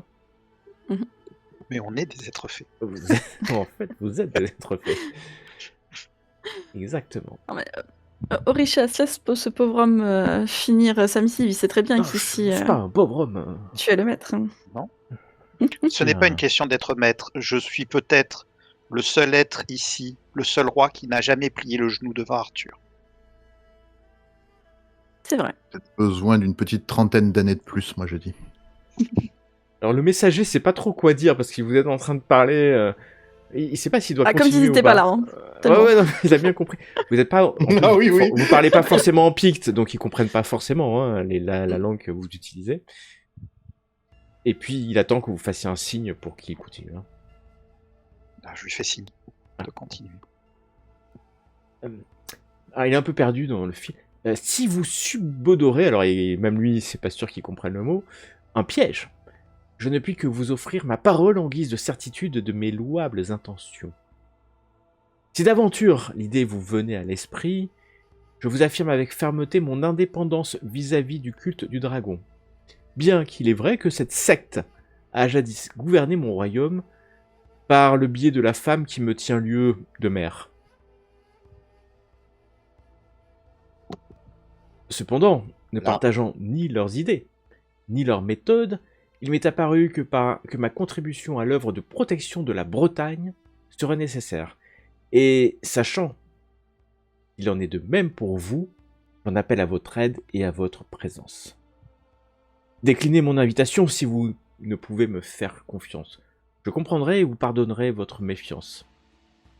Mais on est des êtres fées. En fait, vous êtes des êtres fées. Exactement. Orichas, laisse ce pauvre homme finir sa missive. Il sait très bien qu'ici... C'est pas un pauvre homme. Tu es le maître. Non. Ce n'est pas une question d'être maître. Je suis peut-être le seul être ici, le seul roi qui n'a jamais plié le genou devant Arthur. C'est vrai. Peut-être besoin d'une petite trentaine d'années de plus, moi je dis. Alors le messager sait pas trop quoi dire parce que vous êtes en train de parler. Il sait pas s'il doit continuer. Comme s'il n'était pas là. Ouais, non, il a bien compris. Vous êtes pas. Vous parlez pas forcément en picte, donc ils comprennent pas forcément la langue que vous utilisez. Et puis il attend que vous fassiez un signe pour qu'il continue. Je lui fais signe de continuer. Il est un peu perdu dans le fil. Si vous subodorez, alors même lui, c'est pas sûr qu'il comprenne le mot, un piège, je ne puis que vous offrir ma parole en guise de certitude de mes louables intentions. Si d'aventure l'idée vous venait à l'esprit, je vous affirme avec fermeté mon indépendance vis-à-vis du culte du dragon. Bien qu'il est vrai que cette secte a jadis gouverné mon royaume par le biais de la femme qui me tient lieu de mère. Cependant, ne partageant ni leurs idées, ni leurs méthodes, il m'est apparu que ma contribution à l'œuvre de protection de la Bretagne serait nécessaire. Et sachant qu'il en est de même pour vous, j'en appelle à votre aide et à votre présence. Déclinez mon invitation si vous ne pouvez me faire confiance. Je comprendrai et vous pardonnerai votre méfiance.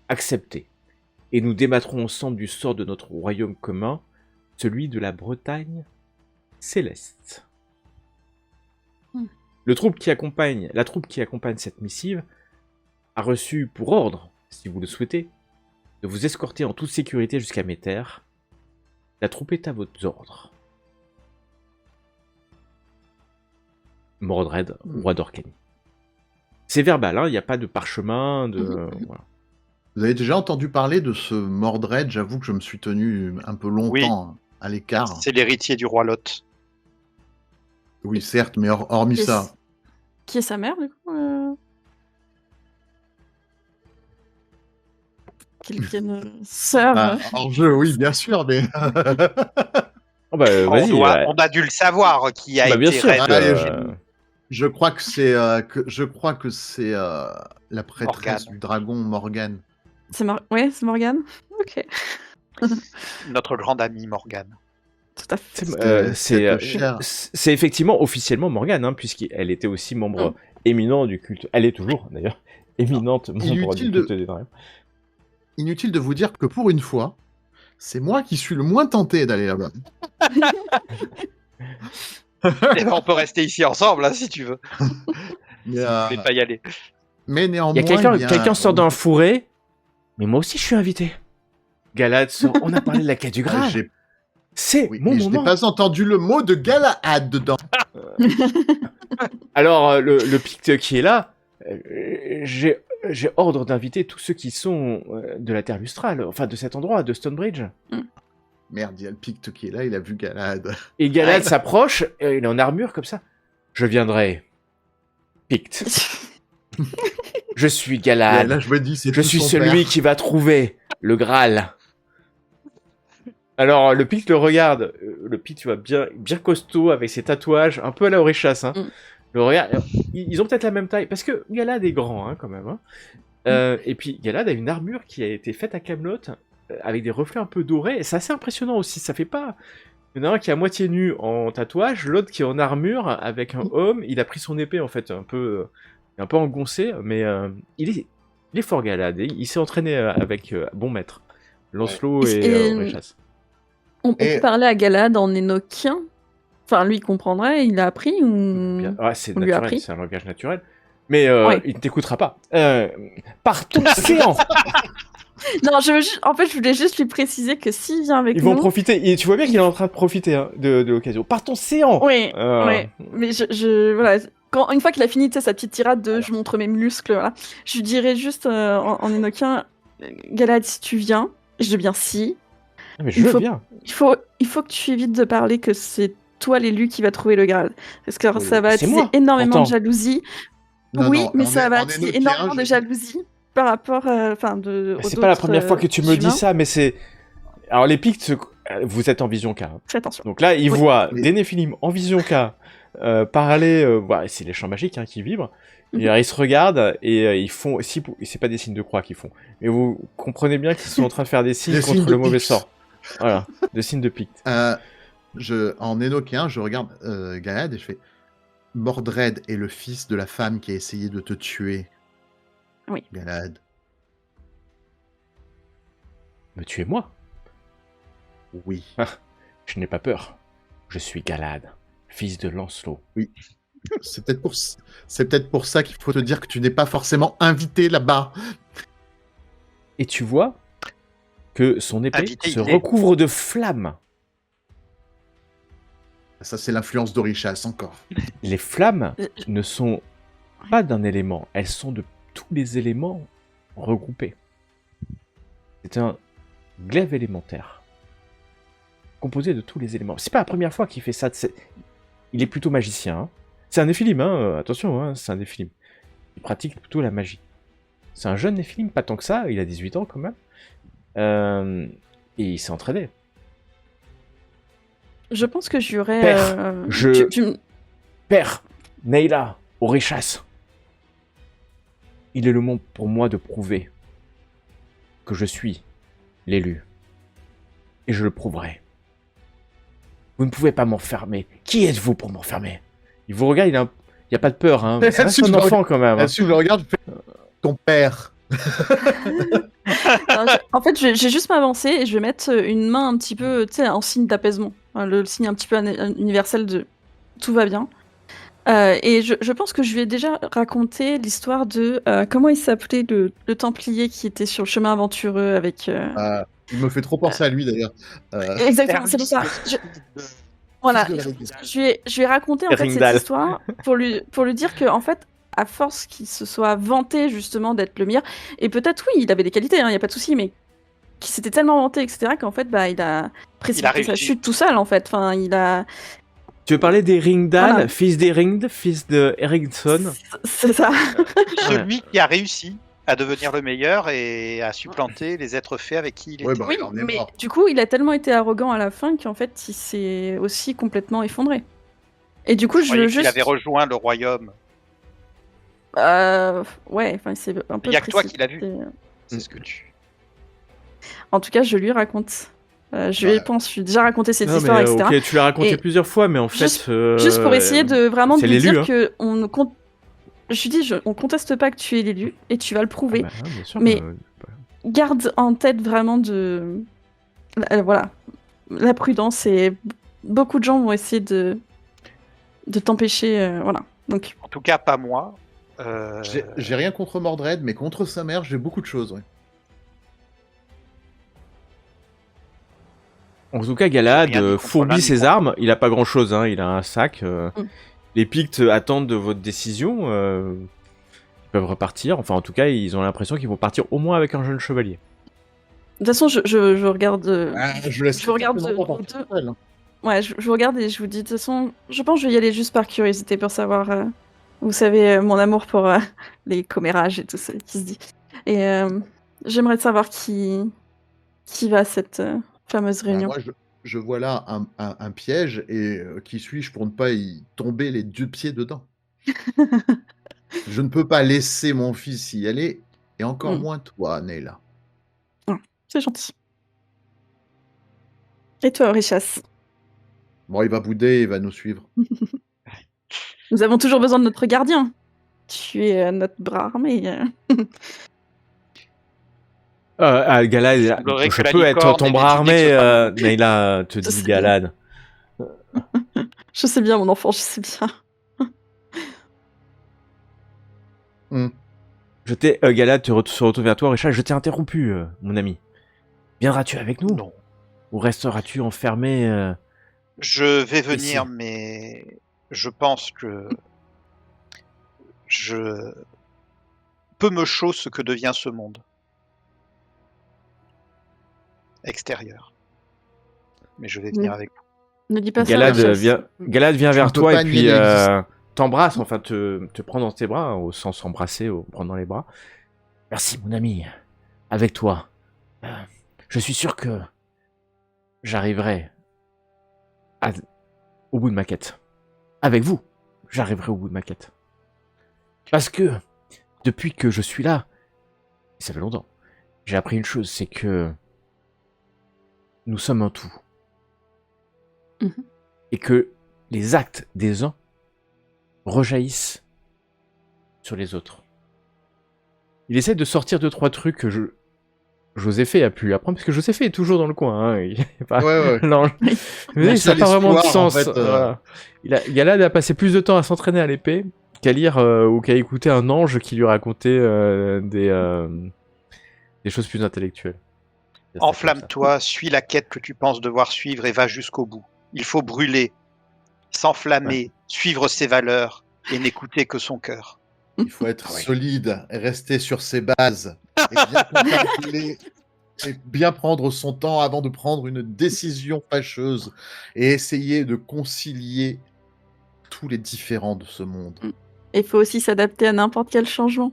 Acceptez, et nous débattrons ensemble du sort de notre royaume commun, celui de la Bretagne céleste. La troupe qui accompagne cette missive a reçu pour ordre, si vous le souhaitez, de vous escorter en toute sécurité jusqu'à mes terres. La troupe est à vos ordres. Mordred, roi d'Orcanie. C'est verbal, il n'y a pas de parchemin, voilà. Vous avez déjà entendu parler de ce Mordred? J'avoue que je me suis tenu un peu longtemps à l'écart. C'est l'héritier du roi Lot. Oui, certes, mais hormis ça. Qui est sa mère, du coup Quelqu'un sœur En jeu, oui, bien sûr, mais... vas-y. On a dû le savoir qui a été bien sûr, Je crois que c'est la prêtresse du dragon, Morgane. C'est Morgane. Ok. Notre grande amie Morgane. Tout à fait. C'est effectivement officiellement Morgane, puisqu'elle était aussi membre éminent du culte. Elle est toujours, d'ailleurs, éminente membre du culte des dragons. Inutile de vous dire que pour une fois, c'est moi qui suis le moins tenté d'aller là-bas. Et on peut rester ici ensemble, si tu veux. Mais, je vais pas y aller. Mais néanmoins... Quelqu'un sort d'un fourré, mais moi aussi je suis invité. Galad sort, on a parlé de la quête du Graal. C'est mon moment. Je n'ai pas entendu le mot de Galahad dedans. Alors, le Picte qui est là, j'ai ordre d'inviter tous ceux qui sont de la Terre lustrale, enfin de cet endroit, de Stonebridge. Merde, il y a le Picte qui est là, il a vu Galad. Et Galad s'approche, il est en armure comme ça. Je viendrai. Picte. Je suis Galad. Là, je me dis, c'est Je suis celui qui va trouver le Graal. Alors, le Picte le regarde. Le Picte, tu vois, bien costaud, avec ses tatouages, un peu à la Oréchas. Hein. Le regarde. Ils ont peut-être la même taille, parce que Galad est grand, hein, quand même. Hein. Et puis, Galad a une armure qui a été faite à Camelot, avec des reflets un peu dorés. Et c'est assez impressionnant aussi. Ça fait pas... Il y en a un qui est à moitié nu en tatouage, l'autre qui est en armure, avec un homme. Il a pris son épée, en fait, un peu engoncé, mais il est fort Galad. Il s'est entraîné avec bon maître. Lancelot et Oréchas. On peut parler à Galad en énoquien. Enfin, lui, il comprendrait, il a appris ou... c'est naturel, c'est un langage naturel. Mais il ne t'écoutera pas. Par ton séant. Non, en fait, je voulais juste lui préciser que s'il vient avec nous... Ils vont profiter, et tu vois bien qu'il est en train de profiter hein, de l'occasion. Par ton séant. Oui, mais voilà... Une fois qu'il a fini sa petite tirade de je montre mes muscles, voilà, je lui dirais juste en énoquien, Galad, si tu viens, je dis bien si... Mais je veux bien. Il faut que tu évites de parler que c'est toi l'élu qui va trouver le Graal. Parce que ça va attiser énormément de jalousie. Mais ça va attiser énormément de jalousie par rapport c'est pas la première fois que tu me dis ça, mais c'est... Alors les Pictes, vous êtes en vision K. Hein. Fais attention. Donc là, ils voient des Néphilim en vision K parler... c'est les champs magiques hein, qui vibrent. Et ils se regardent et ils font... C'est pas des signes de croix qu'ils font. Mais vous comprenez bien qu'ils sont en train de faire des signes contre le mauvais sort. Voilà, des signes de Picte. En énoquien, je regarde Galad et je fais Mordred est le fils de la femme qui a essayé de te tuer. Oui. Galad. Me tuer moi? Oui. Je n'ai pas peur. Je suis Galad, fils de Lancelot. Oui. C'est peut-être pour ça qu'il faut te dire que tu n'es pas forcément invité là-bas. Et tu vois que son épée se recouvre de flammes. Ça, c'est l'influence d'Oréchas, encore. Les flammes ne sont pas d'un élément, elles sont de tous les éléments regroupés. C'est un glaive élémentaire, composé de tous les éléments. C'est pas la première fois qu'il fait ça. Il est plutôt magicien. Hein. C'est un Néphilim, hein. Attention, hein, c'est un Néphilim. Il pratique plutôt la magie. C'est un jeune Néphilim, pas tant que ça, il a 18 ans quand même. Et il s'est entraîné. Je pense que j'aurais... Père, Nayla, Oréchas. Il est le moment pour moi de prouver que je suis l'élu. Et je le prouverai. Vous ne pouvez pas m'enfermer. Qui êtes-vous pour m'enfermer? Il vous regarde, il n'y a pas de peur. Hein. C'est un enfant quand même. Là-dessus, je le regarde, je fais ton père. En fait, je vais juste m'avancer et je vais mettre une main un petit peu, en signe d'apaisement. Le signe un petit peu universel de tout va bien. Et je pense que je lui ai déjà raconté l'histoire de comment il s'appelait le Templier qui était sur le chemin aventureux avec... Il me fait trop penser à lui d'ailleurs. Exactement, c'est pour ça. Voilà, je lui ai raconté en fait cette histoire pour lui dire que en fait, à force qu'il se soit vanté justement d'être le meilleur, et peut-être oui, il avait des qualités, il y a pas de souci, mais qu'il s'était tellement vanté, etc., qu'en fait, il a précipité sa chute tout seul en fait. Enfin, il a... Tu veux parler d'Eringdal, fils d'Eringd, fils de Ericsson? C'est ça. Celui qui a réussi à devenir le meilleur et à supplanter les êtres faits avec qui il était. Oui, mais du coup, il a tellement été arrogant à la fin qu'en fait, il s'est aussi complètement effondré. Et du coup, il avait rejoint le royaume. Ouais, enfin, c'est un peu... Il n'y a que toi qui l'as vu. C'est ce que tu... En tout cas, je lui raconte. Je lui ai déjà raconté cette histoire, etc. Ok, tu l'as raconté plusieurs fois, mais en fait... Juste pour essayer de vraiment lui dire hein. que on ne compte... Je lui dis, on conteste pas que tu es l'élu, et tu vas le prouver. Bien sûr, mais garde en tête vraiment voilà, la prudence, et beaucoup de gens vont essayer de t'empêcher, voilà. Donc... En tout cas, pas moi. J'ai rien contre Mordred, mais contre sa mère, j'ai beaucoup de choses, ouais. En tout cas, Galad fourbit ses armes. Il a pas grand-chose, hein. Il a un sac. Les Pictes attendent de votre décision. Ils peuvent repartir. Enfin, en tout cas, ils ont l'impression qu'ils vont partir au moins avec un jeune chevalier. toute façon, je regarde. Je laisse Je regarde deux. Ouais, je regarde et je vous dis, de toute façon, je pense que je vais y aller juste par curiosité pour savoir. Vous savez, mon amour pour les commérages et tout ça qui se dit. Et j'aimerais savoir qui va à cette fameuse réunion. Moi, je vois là un piège et qui suis-je pour ne pas y tomber les 2 pieds dedans? Je ne peux pas laisser mon fils y aller et encore moins toi, Neyla. C'est gentil. Et toi, Richas? Bon, il va bouder, il va nous suivre. Nous avons toujours besoin de notre gardien. Tu es notre bras armé. Galad, je peux être ton bras armé, Neyla, te dit Galad. Je sais bien, mon enfant, je sais bien. Galad se retourne vers toi, Richard, je t'ai interrompu, mon ami. Viendras-tu avec nous? Non. Ou resteras-tu enfermé Je vais venir, mais je pense que je peu me chaud ce que devient ce monde extérieur. Mais je vais venir avec vous. Ne dis pas Galad ça. Galad vient vers toi et puis t'embrasse, enfin te prend dans tes bras, au sens embrasser, au prendre dans les bras. Merci, mon ami. Avec toi. Je suis sûr que j'arriverai au bout de ma quête. Avec vous, j'arriverai au bout de ma quête. Parce que, depuis que je suis là, et ça fait longtemps, j'ai appris une chose, c'est que nous sommes un tout. Et que les actes des uns rejaillissent sur les autres. Il essaie de sortir 2-3 trucs que Joséphé a pu apprendre, parce que Joséphé est toujours dans le coin. Hein. Il est pas... Ouais. Non, mais ça n'a pas vraiment de sens. En fait, voilà. Galad a passé plus de temps à s'entraîner à l'épée qu'à lire ou qu'à écouter un ange qui lui racontait des choses plus intellectuelles. Enflamme-toi, suis la quête que tu penses devoir suivre et va jusqu'au bout. Il faut brûler, s'enflammer, suivre ses valeurs et n'écouter que son cœur. Il faut être solide, rester sur ses bases et bien contempler et bien prendre son temps avant de prendre une décision fâcheuse et essayer de concilier tous les différends de ce monde. Il faut aussi s'adapter à n'importe quel changement.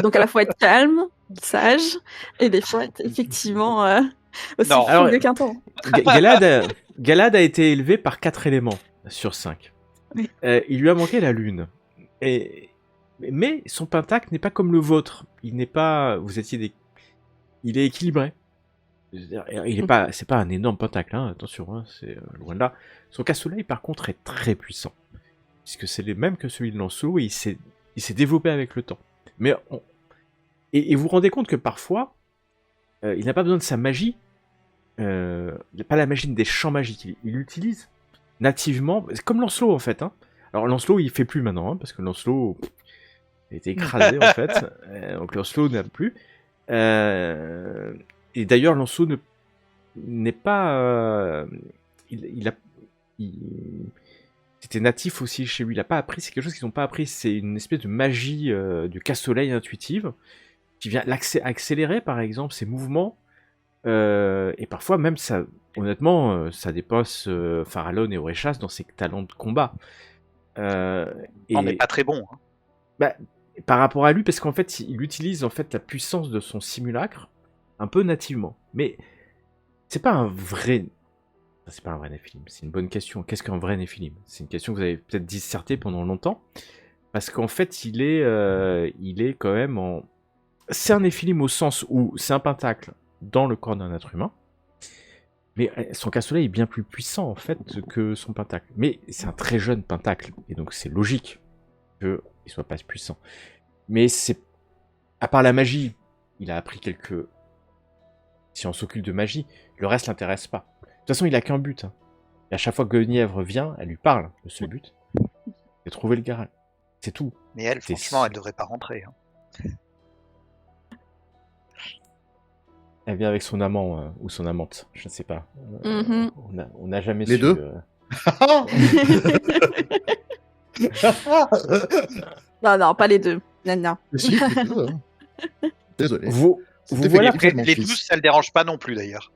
Donc à la fois être calme, sage, et des fois être effectivement aussi fougueux qu'un temps. Galad a été élevé par 4 éléments sur 5. Oui. Il lui a manqué la lune. Mais son pentacle n'est pas comme le vôtre. Il n'est pas... Il est équilibré. Il est pas... C'est pas un énorme pentacle, hein. Attention, hein, c'est loin de là. Son casse-soleil, par contre, est très puissant. Puisque c'est le même que celui de Lancelot, et il s'est développé avec le temps. Mais et vous vous rendez compte que parfois, il n'a pas besoin de sa magie. Il n'a pas la magie des champs magiques. Il l'utilise nativement. C'est comme Lancelot, en fait. Hein. Alors, Lancelot, il fait plus maintenant, hein, parce que Lancelot a été écrasé, en fait. Donc, Lancelot n'a plus. Et d'ailleurs, Lancelot n'est pas... C'était natif aussi chez lui, il n'a pas appris, c'est quelque chose qu'ils n'ont pas appris, c'est une espèce de magie du casse-soleil intuitive, qui vient accélérer par exemple ses mouvements, et parfois même, ça, honnêtement, ça dépasse Farallon et Oréchas dans ses talents de combat. On n'est pas très bon. Hein. Bah, par rapport à lui, parce qu'en fait, il utilise en fait la puissance de son simulacre, un peu nativement. Mais c'est pas un vrai... C'est pas un vrai Néphilim, c'est une bonne question. Qu'est-ce qu'un vrai Néphilim? C'est une question que vous avez peut-être disserté pendant longtemps. Parce qu'en fait, il est quand même en... C'est un Néphilim au sens où c'est un pentacle dans le corps d'un être humain. Mais son casse-soleil est bien plus puissant, en fait, que son pentacle. Mais c'est un très jeune pentacle. Et donc, c'est logique qu'il soit pas puissant. Mais c'est... À part la magie, il a appris quelques sciences occultes de magie. Le reste l'intéresse pas. De toute façon, il a qu'un but. Hein. Et à chaque fois que Guenièvre vient, elle lui parle de ce but. C'est trouver le Graal. C'est tout. Mais elle, franchement, elle devrait pas rentrer. Hein. Elle vient avec son amant ou son amante, je ne sais pas. On n'a jamais Les su. deux Non, pas les deux. Non. Si, les deux, hein. Désolé. Vous voilà. Les 12, ça le dérange pas non plus d'ailleurs.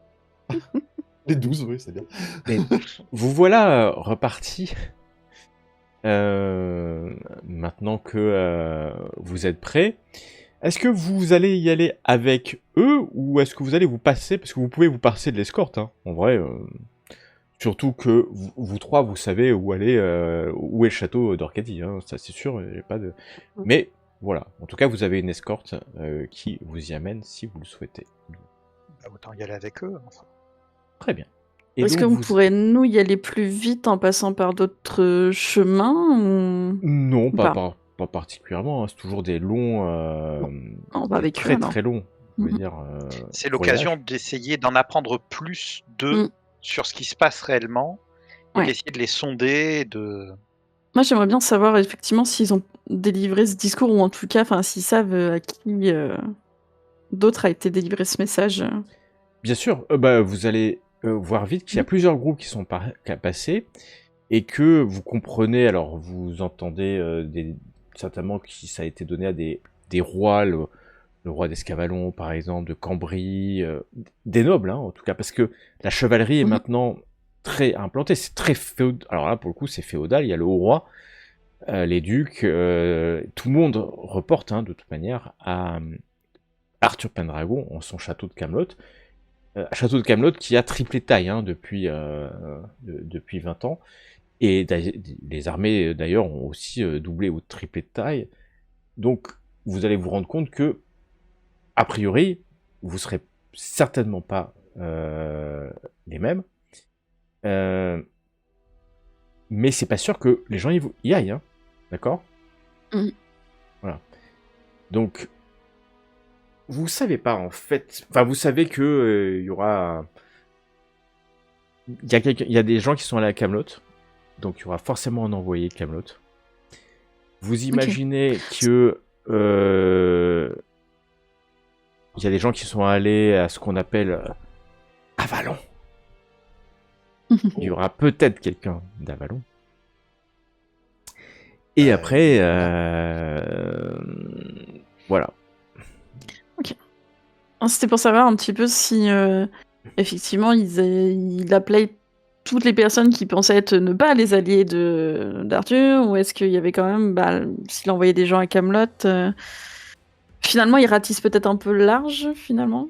Les 12, oui, c'est bien. Mais vous voilà reparti. Maintenant que vous êtes prêts, est-ce que vous allez y aller avec eux ou est-ce que vous allez vous passer, parce que vous pouvez vous passer de l'escorte, hein, en vrai, surtout que vous trois, vous savez où aller, où est le château d'Orcadie, hein, ça c'est sûr, y a pas de... Mais voilà, en tout cas vous avez une escorte qui vous y amène si vous le souhaitez. Bah, autant y aller avec eux. Enfin. Très bien. Est-ce que vous pourrez, nous, y aller plus vite en passant par d'autres chemins ou... Non, pas particulièrement. Hein. C'est toujours des longs... on va avec très eux, très longs. Je veux dire, c'est l'occasion d'essayer d'en apprendre plus d'eux sur ce qui se passe réellement et d'essayer de les sonder. Moi, j'aimerais bien savoir effectivement s'ils ont délivré ce discours ou en tout cas, s'ils savent à qui d'autre a été délivré ce message. Bien sûr, vous allez voir vite qu'il y a plusieurs groupes qui sont passés et que vous comprenez, alors vous entendez certainement que ça a été donné à des rois, le roi d'Escavalon par exemple, de Cambrie, des nobles hein, en tout cas, parce que la chevalerie est maintenant très implantée, c'est très féodal, alors là pour le coup c'est féodal, il y a le haut roi, les ducs, tout le monde reporte hein, de toute manière à Arthur Pendragon en son château de Camelot. Château de Camelot qui a triplé de taille hein, depuis 20 ans. Et les armées d'ailleurs ont aussi doublé ou triplé de taille. Donc vous allez vous rendre compte que, a priori, vous serez certainement pas les mêmes. Mais c'est pas sûr que les gens y aillent. Hein, d'accord ? Voilà. Donc vous savez pas en fait, enfin vous savez que il y aura, il y a des gens qui sont allés à Camelot, donc il y aura forcément un envoyé de Camelot. Vous imaginez que il y a des gens qui sont allés à ce qu'on appelle Avalon. Il y aura peut-être quelqu'un d'Avalon. Et après, voilà. C'était pour savoir un petit peu si, effectivement, il appelait toutes les personnes qui pensaient être ne pas les alliés d'Arthur, ou est-ce qu'il y avait quand même, s'il envoyait des gens à Camelot, finalement, il ratisse peut-être un peu large, finalement,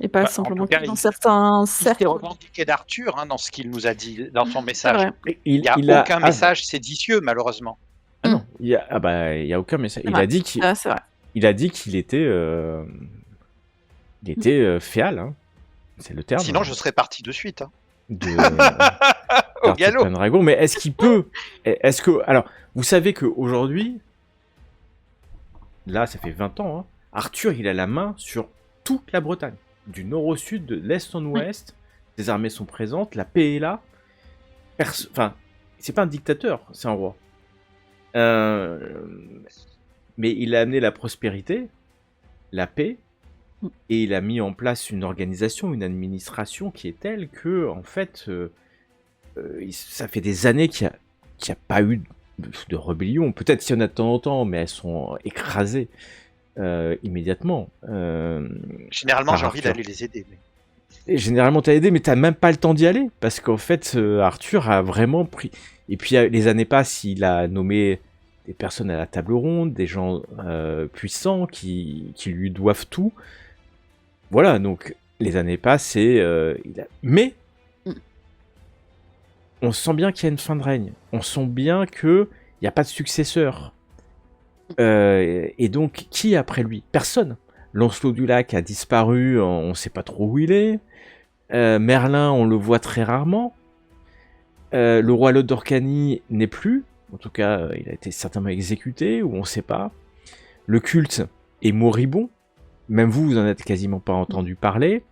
et pas simplement dans certains cercles. Il s'est revendiqué d'Arthur hein, dans ce qu'il nous a dit dans son message. Il n'y a aucun message séditieux, malheureusement. Ah non, il y a aucun message. Il a dit qu'il était... Il était féal, hein. C'est le terme. Sinon, je serais parti de suite. Hein. Au galop. Dragon, mais est-ce qu'il peut... Est-ce que... Alors, vous savez qu'aujourd'hui, là, ça fait 20 ans, hein, Arthur, il a la main sur toute la Bretagne. Du nord au sud, de l'est en ouest. Les armées sont présentes, la paix est là. Enfin, c'est pas un dictateur, c'est un roi. Mais il a amené la prospérité, la paix, et il a mis en place une organisation, une administration qui est telle que, en fait, ça fait des années qu'il n'y a pas eu de rébellion. Peut-être qu'il y en a de temps en temps, mais elles sont écrasées immédiatement. Généralement, j'ai envie d'aller les aider. Et généralement, tu as aidé, mais tu n'as même pas le temps d'y aller, parce qu'en fait, Arthur a vraiment pris... Et puis, les années passent, il a nommé des personnes à la table ronde, des gens puissants qui lui doivent tout. Voilà, donc les années passent et mais on sent bien qu'il y a une fin de règne. On sent bien qu'il n'y a pas de successeur. Et donc, qui est après lui ? Personne. Lancelot du Lac a disparu, on ne sait pas trop où il est. Merlin, on le voit très rarement. Le roi Lot d'Orcanie n'est plus. En tout cas, il a été certainement exécuté, ou on ne sait pas. Le culte est moribond. Même vous en êtes quasiment pas entendu parler.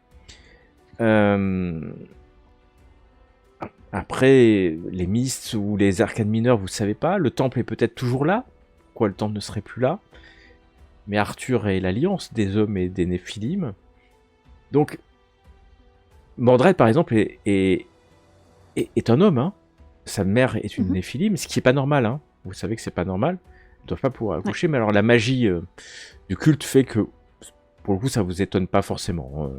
Après, les Mists ou les arcanes mineurs, vous ne savez pas. Le temple est peut-être toujours là. Pourquoi le temple ne serait plus là ? Mais Arthur est l'alliance des hommes et des Néphilim. Donc, Mordred, par exemple, est un homme. Hein. Sa mère est une Néphilim, ce qui n'est pas normal. Hein. Vous savez que c'est pas normal. Ils ne doivent pas pouvoir accoucher. Mais alors, la magie du culte fait que pour le coup, ça vous étonne pas forcément.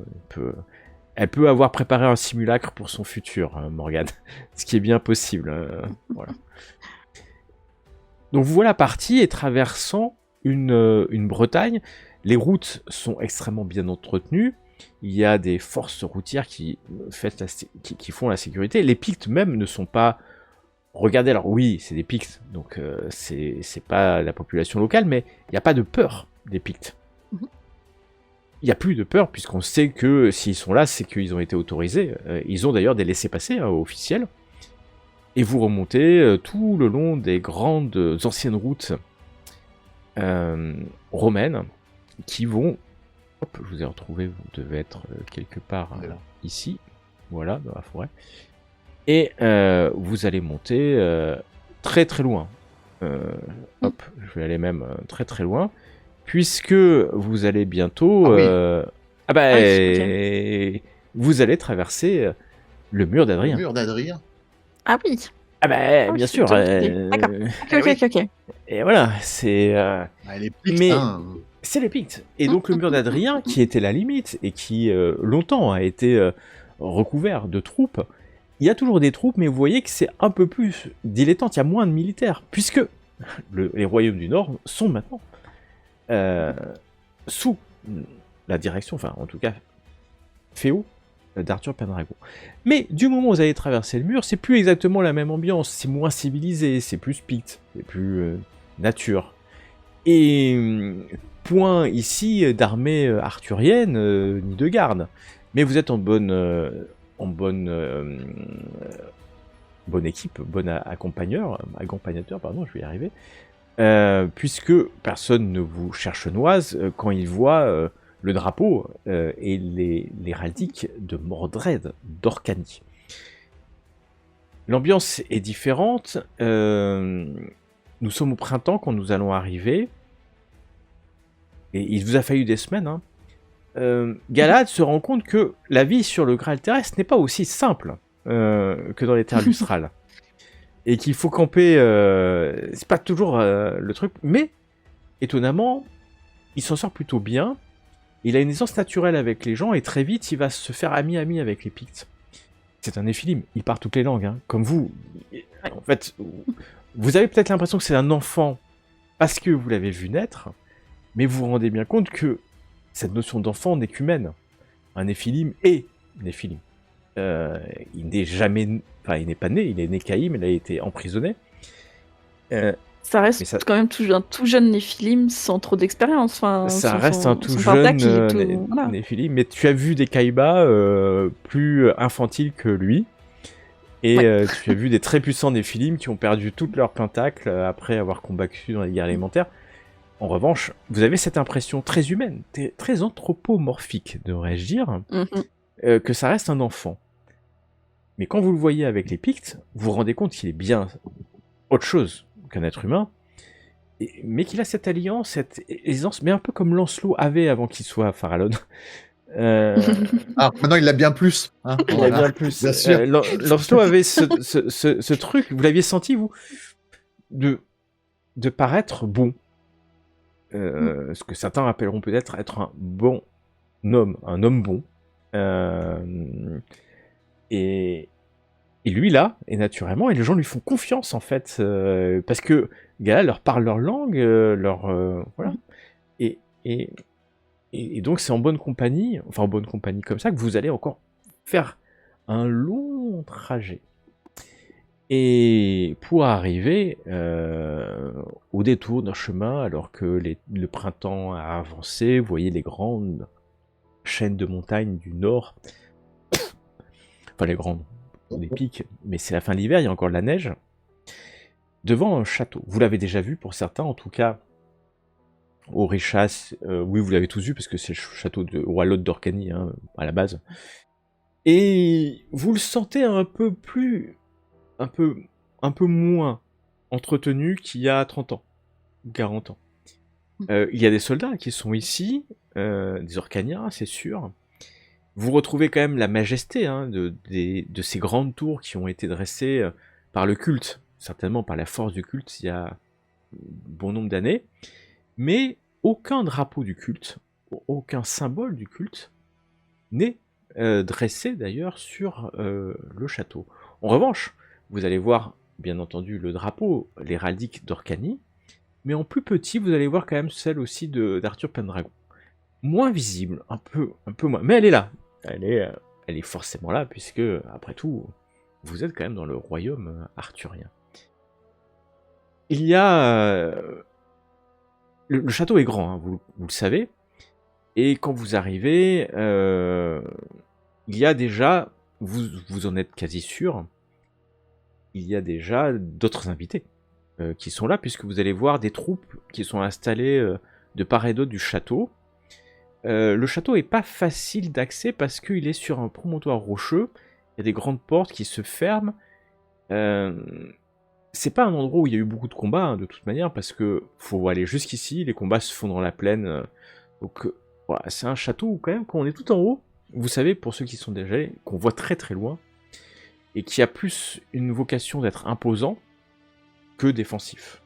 Elle peut avoir préparé un simulacre pour son futur, Morgane. Ce qui est bien possible. Voilà. Donc vous voilà parti et traversant une Bretagne. Les routes sont extrêmement bien entretenues. Il y a des forces routières qui font la sécurité. Les Pictes même ne sont pas... Regardez, alors oui, c'est des Pictes, donc c'est pas la population locale, mais il n'y a pas de peur des Pictes. Il n'y a plus de peur, puisqu'on sait que s'ils sont là, c'est qu'ils ont été autorisés. Ils ont d'ailleurs des laissez-passer officiels. Et vous remontez tout le long des grandes anciennes routes romaines qui vont... Hop, je vous ai retrouvé, vous devez être quelque part ici. Voilà, dans la forêt. Et vous allez monter très très loin. Hop, je vais aller même très très loin. Puisque vous allez bientôt... vous allez traverser le mur d'Adrien. Le mur d'Adrien. Ah oui. Ah bah, bien sûr. D'accord. Ok. Et voilà, c'est... les Pictes, c'est les Pictes. Et donc le mur d'Adrien, qui était la limite, et qui longtemps a été recouvert de troupes, il y a toujours des troupes, mais vous voyez que c'est un peu plus dilettante, il y a moins de militaires, puisque les royaumes du Nord sont maintenant sous la direction, enfin en tout cas féo d'Arthur Pendragon. Mais du moment où vous allez traverser le mur, c'est plus exactement la même ambiance, c'est moins civilisé, c'est plus Picte, c'est plus nature. Et point ici d'armée arthurienne ni de garde. Mais vous êtes en bonne équipe, bon accompagnateur, pardon, je vais y arriver. Puisque personne ne vous cherche noise quand il voit le drapeau et l'héraldique de Mordred d'Orcanie. L'ambiance est différente. Nous sommes au printemps quand nous allons arriver. Et il vous a fallu des semaines. Galahad se rend compte que la vie sur le Graal terrestre n'est pas aussi simple que dans les terres lustrales. Et qu'il faut camper... c'est pas toujours le truc, mais étonnamment, il s'en sort plutôt bien. Il a une aisance naturelle avec les gens et très vite, il va se faire ami avec les Pictes. C'est un Néphilim, il parle toutes les langues, hein, comme vous. En fait, vous avez peut-être l'impression que c'est un enfant parce que vous l'avez vu naître, mais vous vous rendez bien compte que cette notion d'enfant n'est qu'humaine. Un Néphilim est Néphilim. Il n'est jamais... Enfin, il n'est pas né, il est né Caïm, il a été emprisonné. Ça reste quand même un tout jeune Néphilim sans trop d'expérience. Enfin, ça reste un tout jeune Néphilim, mais tu as vu des Kaiba plus infantiles que lui. Et tu as vu des très puissants Néphilim qui ont perdu toutes leurs pentacles après avoir combattu dans les guerres élémentaires. En revanche, vous avez cette impression très humaine, très anthropomorphique, devrais-je dire, que ça reste un enfant. Mais quand vous le voyez avec les Pictes, vous vous rendez compte qu'il est bien autre chose qu'un être humain, mais qu'il a cette alliance, cette aisance, mais un peu comme Lancelot avait avant qu'il soit Farallon. Ah, maintenant il l'a bien plus. Hein, il l'a bien plus. Bien sûr. Lancelot avait ce truc, vous l'aviez senti, vous, de paraître bon. Ce que certains appelleront peut-être être un bon homme, un homme bon. Et lui là, et naturellement, et les gens lui font confiance en fait, parce que Galahad leur parle leur langue, voilà. Et donc c'est en bonne compagnie, comme ça, que vous allez encore faire un long trajet. Et pour arriver au détour d'un chemin, alors que le printemps a avancé, vous voyez les grandes chaînes de montagnes du nord, enfin les grandes, des pics, mais c'est la fin de l'hiver, il y a encore de la neige, devant un château. Vous l'avez déjà vu pour certains, en tout cas, Aurichas, oui vous l'avez tous vu, parce que c'est le château de Walod d'Orcanie, hein, à la base. Et vous le sentez un peu moins entretenu qu'il y a 30 ans, 40 ans. Il y a des soldats qui sont ici, des Orcaniens, c'est sûr. Vous retrouvez quand même la majesté de ces grandes tours qui ont été dressées par le culte, certainement par la force du culte il y a bon nombre d'années, mais aucun drapeau du culte, aucun symbole du culte n'est dressé d'ailleurs sur le château. En revanche, vous allez voir bien entendu le drapeau, l'héraldique d'Orcanie, mais en plus petit, vous allez voir quand même celle aussi d'Arthur Pendragon. Moins visible, un peu moins, mais elle est là. Elle est forcément là, puisque, après tout, vous êtes quand même dans le royaume arthurien. Il y a... le château est grand, hein, vous le savez, et quand vous arrivez, il y a déjà, vous en êtes quasi sûr, il y a déjà d'autres invités qui sont là, puisque vous allez voir des troupes qui sont installées de part et d'autre du château. Le château est pas facile d'accès parce qu'il est sur un promontoire rocheux, il y a des grandes portes qui se ferment. C'est pas un endroit où il y a eu beaucoup de combats, hein, de toute manière, parce que faut aller jusqu'ici, les combats se font dans la plaine, donc voilà, c'est un château où quand même, quand on est tout en haut, vous savez, pour ceux qui sont déjà allés, qu'on voit très très loin, et qui a plus une vocation d'être imposant que défensif.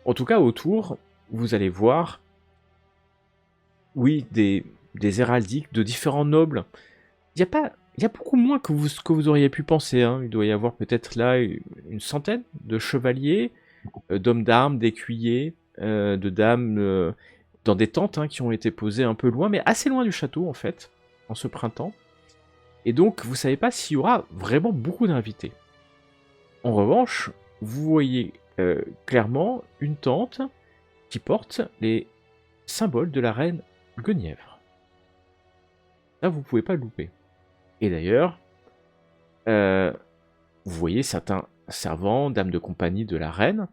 En tout cas, autour, vous allez voir, oui, des héraldiques de différents nobles. Il y a beaucoup moins que vous auriez pu penser, hein. Il doit y avoir peut-être là une centaine de chevaliers, d'hommes d'armes, d'écuyers, de dames, dans des tentes, hein, qui ont été posées un peu loin, mais assez loin du château en fait, en ce printemps. Et donc, vous savez pas s'il y aura vraiment beaucoup d'invités. En revanche, vous voyez clairement une tente qui porte les symboles de la reine Guenièvre. Là, vous pouvez pas le louper. Et d'ailleurs, vous voyez certains servants, dames de compagnie de la reine,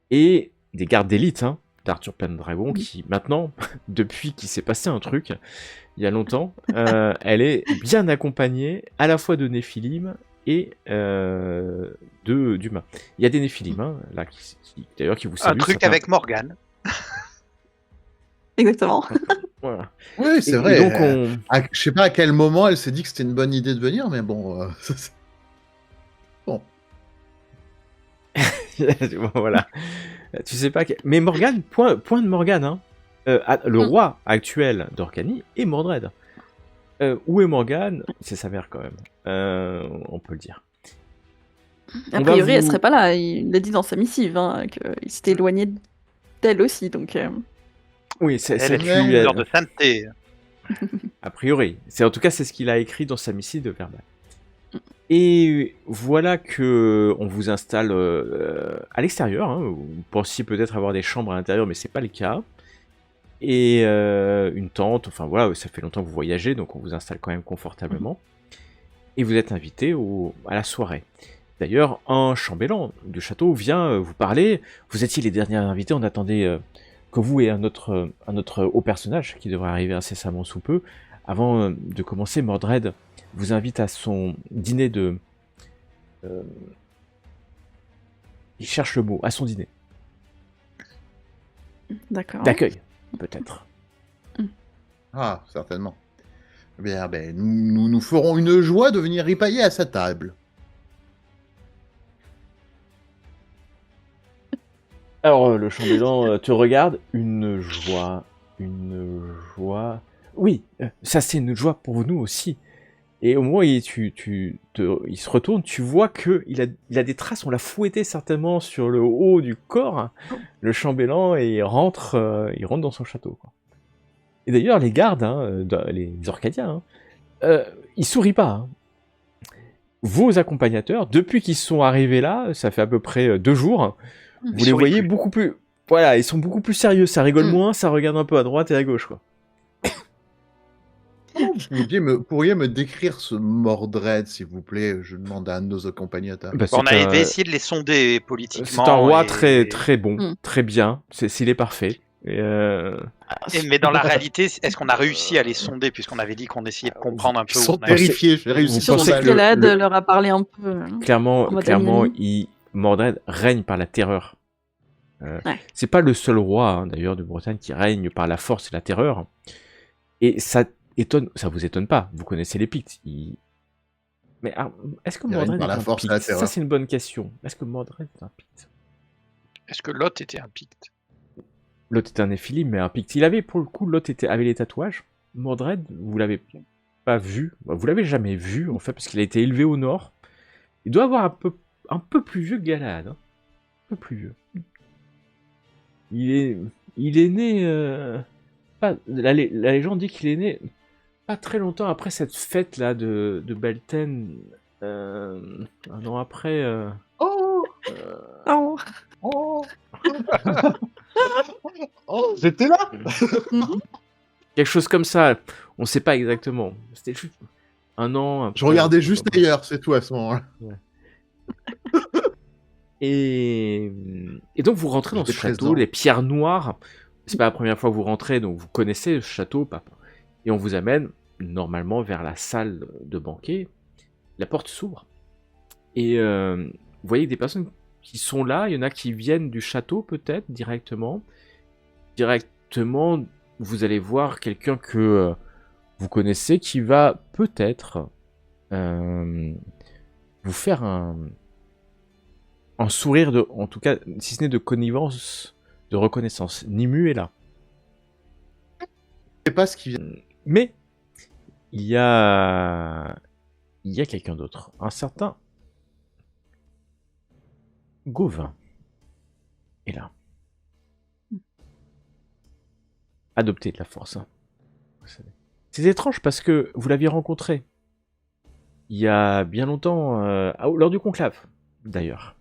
et des gardes d'élite, hein, d'Arthur Pendragon, qui maintenant, depuis qu'il s'est passé un truc, il y a longtemps, elle est bien accompagnée à la fois de Néphilim et d'humains. Il y a des Néphilim, hein, là, d'ailleurs, qui vous saluent. Un truc certains... avec Morgane. Exactement. Voilà. Oui, c'est vrai. Donc je sais pas à quel moment elle s'est dit que c'était une bonne idée de venir, mais bon. Bon. Voilà. Tu sais pas. Mais Morgane, point de Morgane, hein. Le roi actuel d'Orcanie est Mordred. Où est Morgane? C'est sa mère quand même. On peut le dire. A priori, elle serait pas là. Il l'a dit dans sa missive, hein, qu'il s'était éloigné d'elle aussi, donc. Oui, elle est une heure de sainteté. A priori. En tout cas, c'est ce qu'il a écrit dans sa missive de Verbal. Et voilà que on vous installe à l'extérieur. Hein. Vous pensiez peut-être avoir des chambres à l'intérieur, mais c'est pas le cas. Et une tente, enfin voilà, ça fait longtemps que vous voyagez, donc on vous installe quand même confortablement. Et vous êtes invité à la soirée. D'ailleurs, un chambellan du château vient vous parler. Vous étiez les derniers invités, on attendait... que vous et un autre haut personnage qui devrait arriver incessamment sous peu, avant de commencer, Mordred vous invite à son dîner de... il cherche le mot, à son dîner. D'accord. D'accueil, peut-être. Ah, certainement. Bien, nous ferons une joie de venir ripailler à sa table. Alors, le chambellan te regarde, une joie... Oui, ça c'est une joie pour nous aussi. Et au moment où il se retourne, tu vois qu'il a des traces, on l'a fouetté certainement sur le haut du corps, le chambellan, et il rentre dans son château, quoi. Et d'ailleurs, les gardes, hein, les Orcadiens, hein, ils sourient pas. Hein. Vos accompagnateurs, depuis qu'ils sont arrivés là, ça fait à peu près 2 jours, vous les voyez beaucoup plus... Voilà, ils sont beaucoup plus sérieux, ça rigole moins, ça regarde un peu à droite et à gauche, quoi. Vous pourriez me décrire ce Mordred, s'il vous plaît? Je demande à un de nos accompagnateurs. On avait essayé de les sonder politiquement. C'est un roi très, très bon, très bien, s'il est parfait. Mais dans la réalité, est-ce qu'on a réussi à les sonder, puisqu'on avait dit qu'on essayait de comprendre un peu? Ils sont terrifiés, j'ai réussi. Vous pensez que Lad leur a parlé un peu. Clairement, Mordred règne par la terreur. C'est pas le seul roi, hein, d'ailleurs, de Bretagne qui règne par la force et la terreur. Et ça vous étonne pas, vous connaissez les Pictes. Mais est-ce que Mordred est un Picte? Ça, c'est une bonne question. Est-ce que Mordred est un Picte? Est-ce que Lot était un Picte? Lot était un Néphilim, mais un Picte. Il avait, pour le coup, Lot avait les tatouages. Mordred, vous l'avez pas vu. Vous l'avez jamais vu, en fait, parce qu'il a été élevé au nord. Il doit avoir un peu plus vieux que Galahad. Un peu plus vieux. Il est né... la légende dit qu'il est né pas très longtemps après cette fête-là de Beltane. Un an après... Oh Oh, j'étais là. Quelque chose comme ça. On sait pas exactement. C'était juste un an. Je regardais juste ailleurs, c'est tout à ce moment-là. Ouais. Et donc vous rentrez dans ce château, les pierres noires. C'est pas la première fois que vous rentrez, donc vous connaissez le château, papa. Et on vous amène normalement vers la salle de banquet. La porte s'ouvre. Et vous voyez des personnes qui sont là. Il y en a qui viennent du château peut-être directement. Directement, vous allez voir quelqu'un que vous connaissez qui va peut-être vous faire un sourire en tout cas, si ce n'est de connivence, de reconnaissance. Nimue est là. Je sais pas ce qui vient. Mais il y a quelqu'un d'autre, un certain Gauvin est là. Adopté de la force. Hein. C'est étrange parce que vous l'aviez rencontré il y a bien longtemps, lors du conclave, d'ailleurs.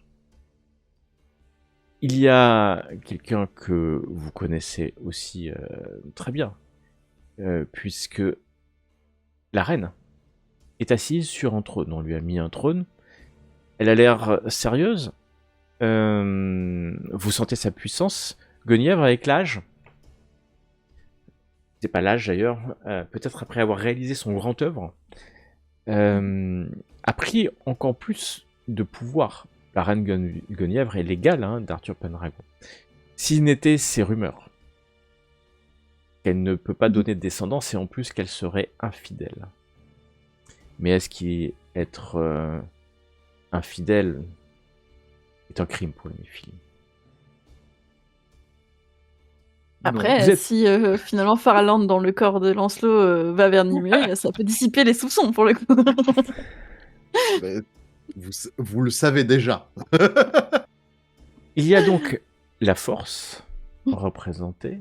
Il y a quelqu'un que vous connaissez aussi très bien, puisque la reine est assise sur un trône. On lui a mis un trône. Elle a l'air sérieuse. Vous sentez sa puissance. Guenièvre, avec l'âge, c'est pas l'âge d'ailleurs, peut-être après avoir réalisé son grand œuvre, a pris encore plus de pouvoir. La reine Guenièvre est l'égale d'Arthur Pendragon. S'il n'était ces rumeurs qu'elle ne peut pas donner de descendance et en plus qu'elle serait infidèle. Mais est-ce qu'être infidèle est un crime pour les filles? Après, si finalement Farland dans le corps de Lancelot va vers Nimue, ça peut dissiper les soupçons pour le coup. Vous le savez déjà. Il y a donc la force représentée,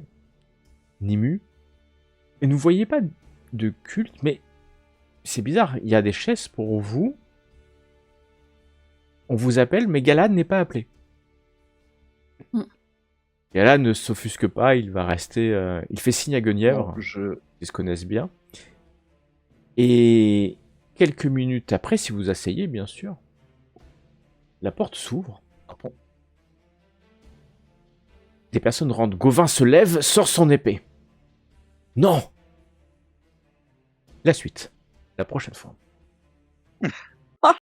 Nimue, et vous ne voyez pas de culte, mais c'est bizarre, il y a des chaises pour vous. On vous appelle, mais Galahad n'est pas appelé. Galahad ne s'offusque pas, il va rester... il fait signe à Guenièvre, ils se connaissent bien. Et quelques minutes après, si vous asseyez, bien sûr, la porte s'ouvre. Des personnes rentrent. Gauvin se lève, sort son épée. Non! La suite, la prochaine fois.